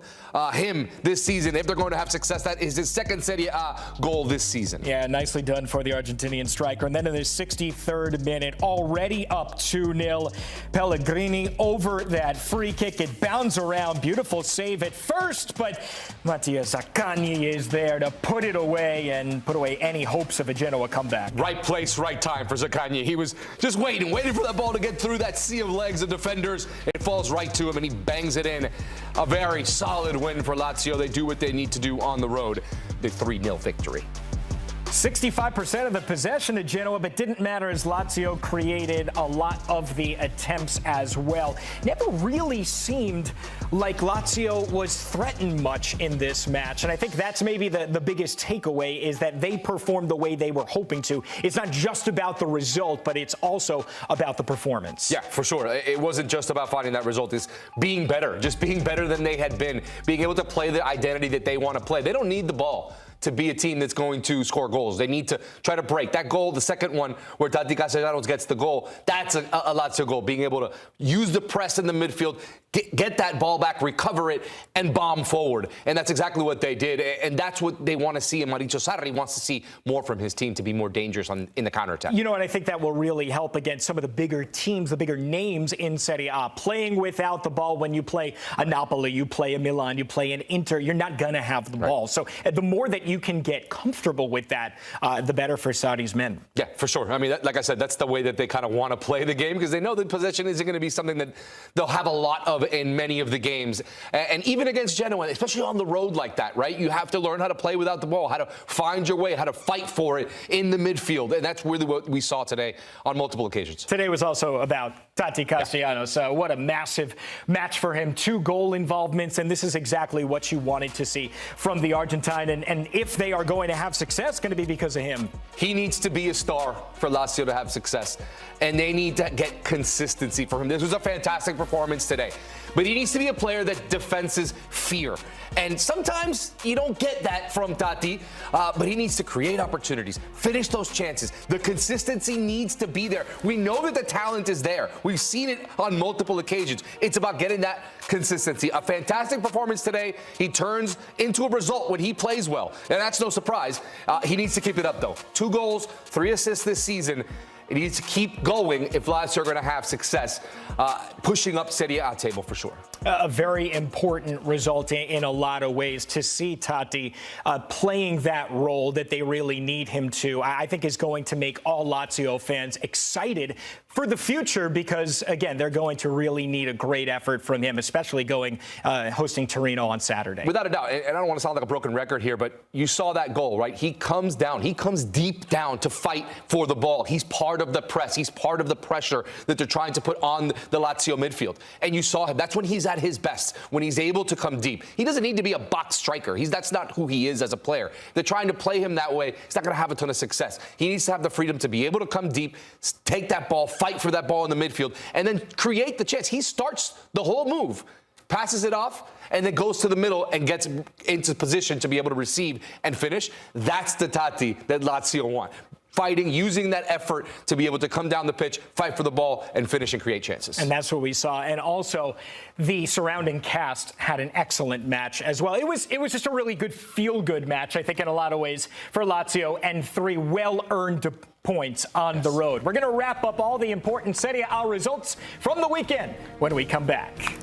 L: him this season if they're going to have success. That is his second Serie A goal this season.
I: Yeah, nicely done for the Argentinian striker. And then in the 63rd minute, already up 2-0, Pellegrini over that free kick. It bounds around. Beautiful save at first, but Mattia Zaccagni is there to put it away and put away any hopes of a Genoa comeback.
L: Right place, right time for Zaccagni. He was just waiting for that ball to get through that sea of legs of defenders. It falls right to him, and he bangs it in. A very solid win for Lazio. They do what they need to do on the road. The 3-0 victory.
I: 65% of the possession to Genoa, but didn't matter as Lazio created a lot of the attempts as well. Never really seemed like Lazio was threatened much in this match, and I think that's maybe the biggest takeaway, is that they performed the way they were hoping to. It's not just about the result, but it's also about the performance.
L: Yeah, for sure. It wasn't just about finding that result. It's being better, just being better than they had been, being able to play the identity that they want to play. They don't need the ball. to be a team that's going to score goals. They need to try to break. That goal, the second one, where Tati Castellanos gets the goal, that's a Lazio goal. Being able to use the press in the midfield, get that ball back, recover it, and bomb forward. And that's exactly what they did. And that's what they want to see. And Mauricio Sarri wants to see more from his team to be more dangerous in the counterattack.
M: You know, and I think that will really help against some of the bigger teams, the bigger names in Serie A. Playing without the ball when you play a Napoli, you play a Milan, you play an Inter, you're not going to have the ball. So the more that you can get comfortable with that, the better for Sarri's men.
L: Yeah, for sure. I mean, like I said, that's the way that they kind of want to play the game because they know that possession isn't going to be something that they'll have a lot of in many of the games. And even against Genoa, especially on the road like that, right? You have to learn how to play without the ball, how to find your way, how to fight for it in the midfield. And that's really what we saw today on multiple occasions.
M: Today was also about Tati Castellanos. What a massive match for him. 2 goal involvements, and this is exactly what you wanted to see from the Argentine. And if they are going to have success, it's going to be because of him.
L: He needs to be a star for Lazio to have success, and they need to get consistency for him. This was a fantastic performance today, but he needs to be a player that defenses fear. And sometimes you don't get that from Tati, but he needs to create opportunities, finish those chances. The consistency needs to be there. We know that the talent is there. We've seen it on multiple occasions. It's about getting that consistency. A fantastic performance today. He turns into a result when he plays well, and that's no surprise. He needs to keep it up, though. 2 goals, 3 assists this season. It needs to keep going if Lazio are going to have success, pushing up Serie A table for sure.
M: A very important result in a lot of ways to see Tati playing that role that they really need him to. I think is going to make all Lazio fans excited for the future because, again, they're going to really need a great effort from him, especially hosting Torino on Saturday.
L: Without a doubt, and I don't want to sound like a broken record here, but you saw that goal, right? He comes down. He comes deep down to fight for the ball. He's part of the press. He's part of the pressure that they're trying to put on the Lazio midfield. And you saw him. That's when he's at his best, when he's able to come deep. He doesn't need to be a box striker. That's not who he is as a player. They're trying to play him that way. He's not going to have a ton of success. He needs to have the freedom to be able to come deep, take that ball, fight for that ball in the midfield, and then create the chance. He starts the whole move, passes it off, and then goes to the middle and gets into position to be able to receive and finish. That's the Tati that Lazio want. Fighting, using that effort to be able to come down the pitch, fight for the ball, and finish and create chances.
M: And that's what we saw. And also, the surrounding cast had an excellent match as well. It was just a really good, feel-good match, I think, in a lot of ways for Lazio, and 3 well-earned points on the road. We're going to wrap up all the important Serie A results from the weekend when we come back.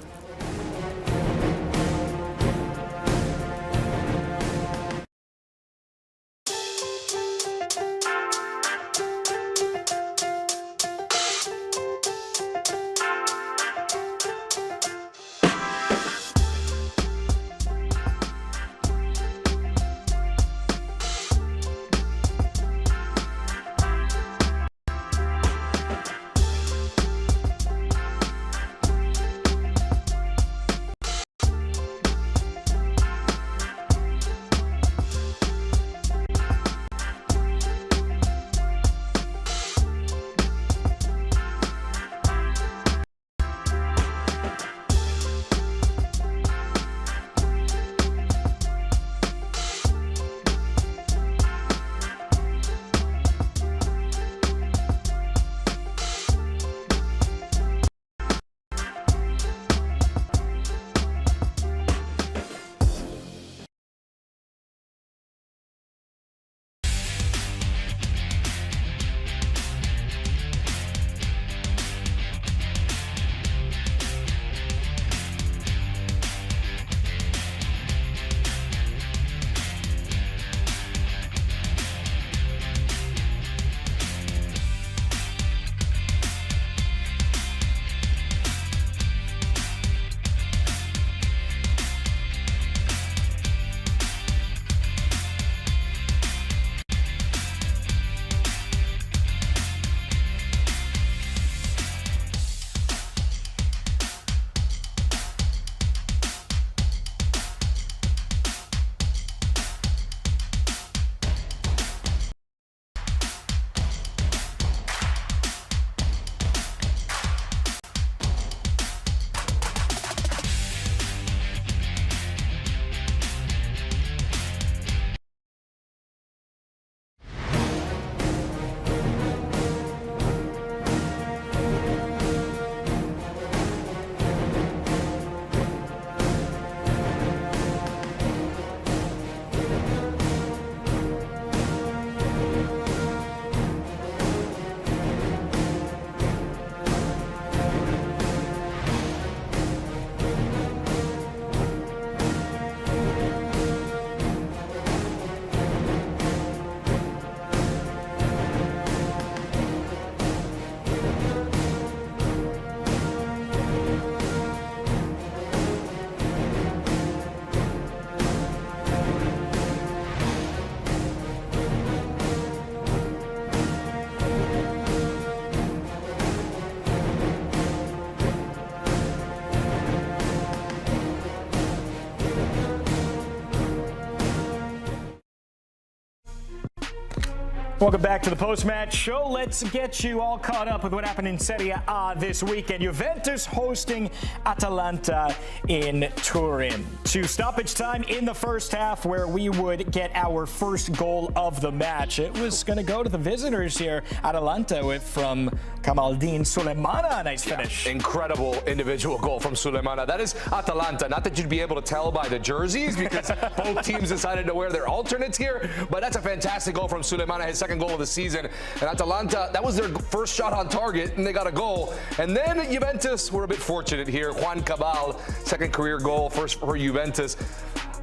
M: Welcome back to the post-match show. Let's get you all caught up with what happened in Serie A this weekend. Juventus hosting Atalanta in Turin. To stoppage time in the first half where we would get our first goal of the match. It was going to go to the visitors here. Atalanta from Kamaldeen Sulemana. Nice finish.
L: Incredible individual goal from Sulemana. That is Atalanta. Not that you'd be able to tell by the jerseys because both teams decided to wear their alternates here, but that's a fantastic goal from Sulemana, his second goal of the season. And Atalanta, that was their first shot on target, and they got a goal. And then Juventus were a bit fortunate here. Juan Cabal, second career goal, first for Juventus.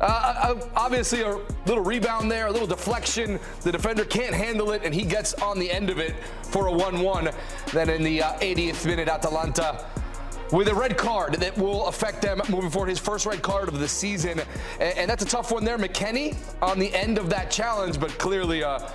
L: Obviously, a little rebound there, a little deflection. The defender can't handle it, and he gets on the end of it for a 1-1. Then in the 80th minute, Atalanta with a red card that will affect them moving forward. His first red card of the season. And that's a tough one there. McKennie on the end of that challenge, but clearly a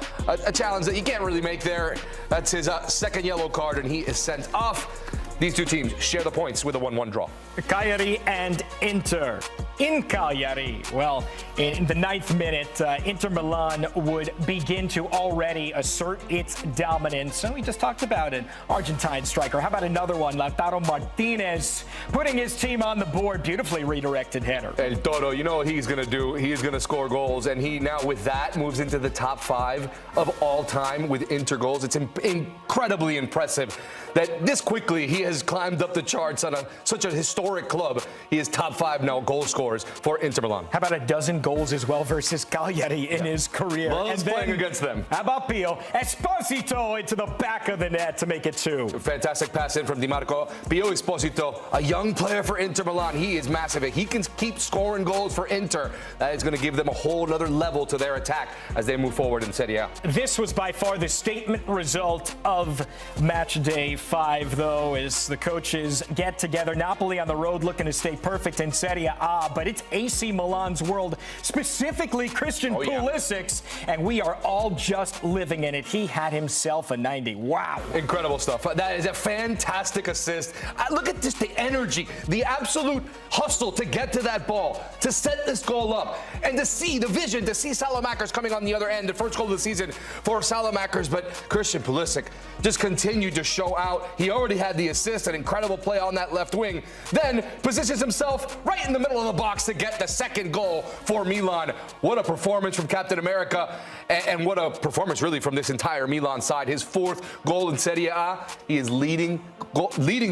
L: challenge that you can't really make there. That's his second yellow card, and he is sent off. These two teams share the points with a 1-1 draw.
M: Cagliari and Inter. In Cagliari, well, in the 9th minute, Inter Milan would begin to already assert its dominance. And we just talked about an Argentine striker. How about another one, Lautaro Martinez, putting his team on the board. Beautifully redirected header.
L: El Toro, you know what he's going to do. He is going to score goals. And he now, with that, moves into the top 5 of all time with Inter goals. It's incredibly impressive that this quickly he has climbed up the charts on such a historic club. He is top 5 now goal scorers for Inter Milan.
M: How about a dozen goals as well versus Cagliari in his career?
L: Loves playing against them.
M: How about Pio? Esposito into the back of the net to make it 2.
L: Fantastic pass in from Di Marco. Pio Esposito, a young player for Inter Milan. He is massive. If he can keep scoring goals for Inter, that is going to give them a whole other level to their attack as they move forward in Serie A.
M: This was by far the statement result of match day 5, though, as the coaches get together. Napoli on the road looking to stay perfect in Serie A, but it's AC Milan's world, specifically Christian Pulisic's, and we are all just living in it. He had himself a 90. Wow.
L: Incredible stuff. That is a fantastic assist. Look at just the energy, the absolute hustle to get to that ball, to set this goal up, and to see the vision, to see Salamakers coming on the other end, the first goal of the season for Salamakers, but Christian Pulisic just continued to show out. He already had the assist, an incredible play on that left wing, then positions himself right in the middle of the box to get the second goal for Milan. What a performance from Captain America, and what a performance really from this entire Milan side. His 4th goal in Serie A. He is leading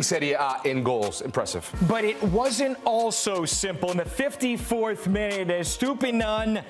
L: Serie A in goals. Impressive.
M: But it wasn't all so simple. In the 54th minute, Estupiñán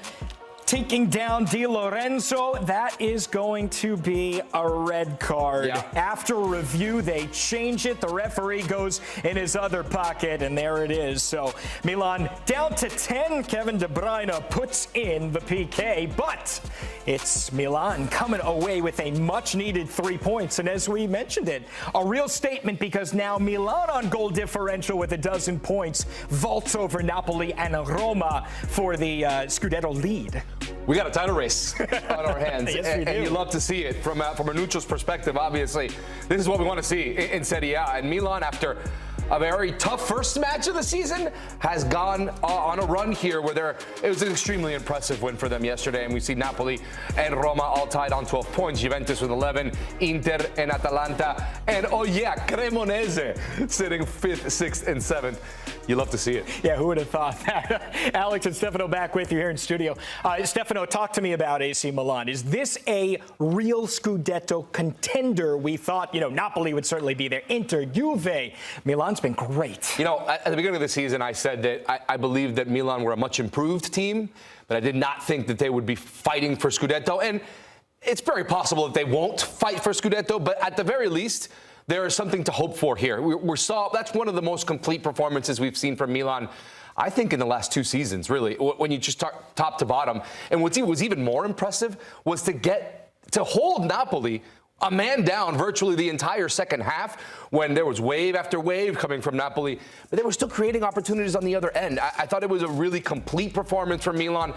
M: taking down Di Lorenzo. That is going to be a red card.
L: Yeah.
M: After review, they change it. The referee goes in his other pocket, and there it is. So Milan down to 10. Kevin De Bruyne puts in the PK, but it's Milan coming away with a much-needed 3 points. And as we mentioned it, a real statement because now Milan on goal differential with a dozen points vaults over Napoli and Roma for the Scudetto lead.
L: We got a title race on our hands,
M: Yes,
L: and you love to see it from a neutral's perspective. Obviously, this is what we want to see in Serie A. And Milan, after a very tough first match of the season, has gone on a run here where it was an extremely impressive win for them yesterday. And we see Napoli and Roma all tied on 12 points. Juventus with 11, Inter and Atalanta, and Cremonese sitting 5th, 6th, and 7th. You love to see it.
M: Yeah, who would have thought that? Alex and Stefano back with you here in studio. Stefano, talk to me about AC Milan. Is this a real Scudetto contender? We thought, Napoli would certainly be there. Inter, Juve. Milan's been great.
L: At the beginning of the season, I said that I believed that Milan were a much improved team, but I did not think that they would be fighting for Scudetto. And it's very possible that they won't fight for Scudetto, but at the very least, there is something to hope for here. That's one of the most complete performances we've seen from Milan, I think, in the last 2 seasons, really, when you just start top to bottom. And what was even more impressive was to hold Napoli a man down virtually the entire second half when there was wave after wave coming from Napoli, but they were still creating opportunities on the other end. I thought it was a really complete performance from Milan.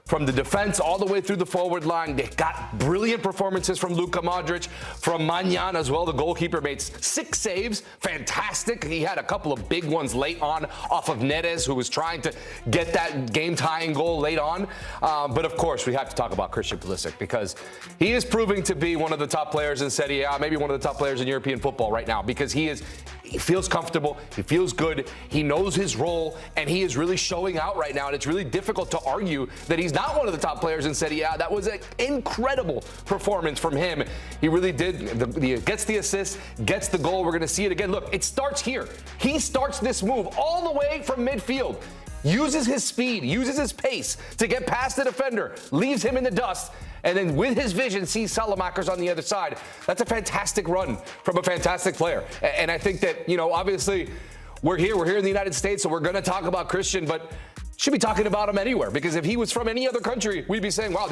L: From the defense all the way through the forward line. They got brilliant performances from Luka Modric, from Magnan as well. The goalkeeper made 6 saves. Fantastic. He had a couple of big ones late on off of Neres, who was trying to get that game-tying goal late on. But of course, we have to talk about Christian Pulisic because he is proving to be one of the top players in Serie A, maybe one of the top players in European football right now because he feels comfortable, he feels good, he knows his role, and he is really showing out right now. And it's really difficult to argue that he's not one of the top players in Serie A. That was an incredible performance from him. He really did. He gets the assist, gets the goal. We're going to see it again. Look, it starts here. He starts this move all the way from midfield. Uses his speed, uses his pace to get past the defender, leaves him in the dust, and then with his vision sees Salamakers on the other side. That's a fantastic run from a fantastic player. And I think that, obviously we're here in the United States, so we're going to talk about Christian, but should be talking about him anywhere because if he was from any other country, we'd be saying, wow,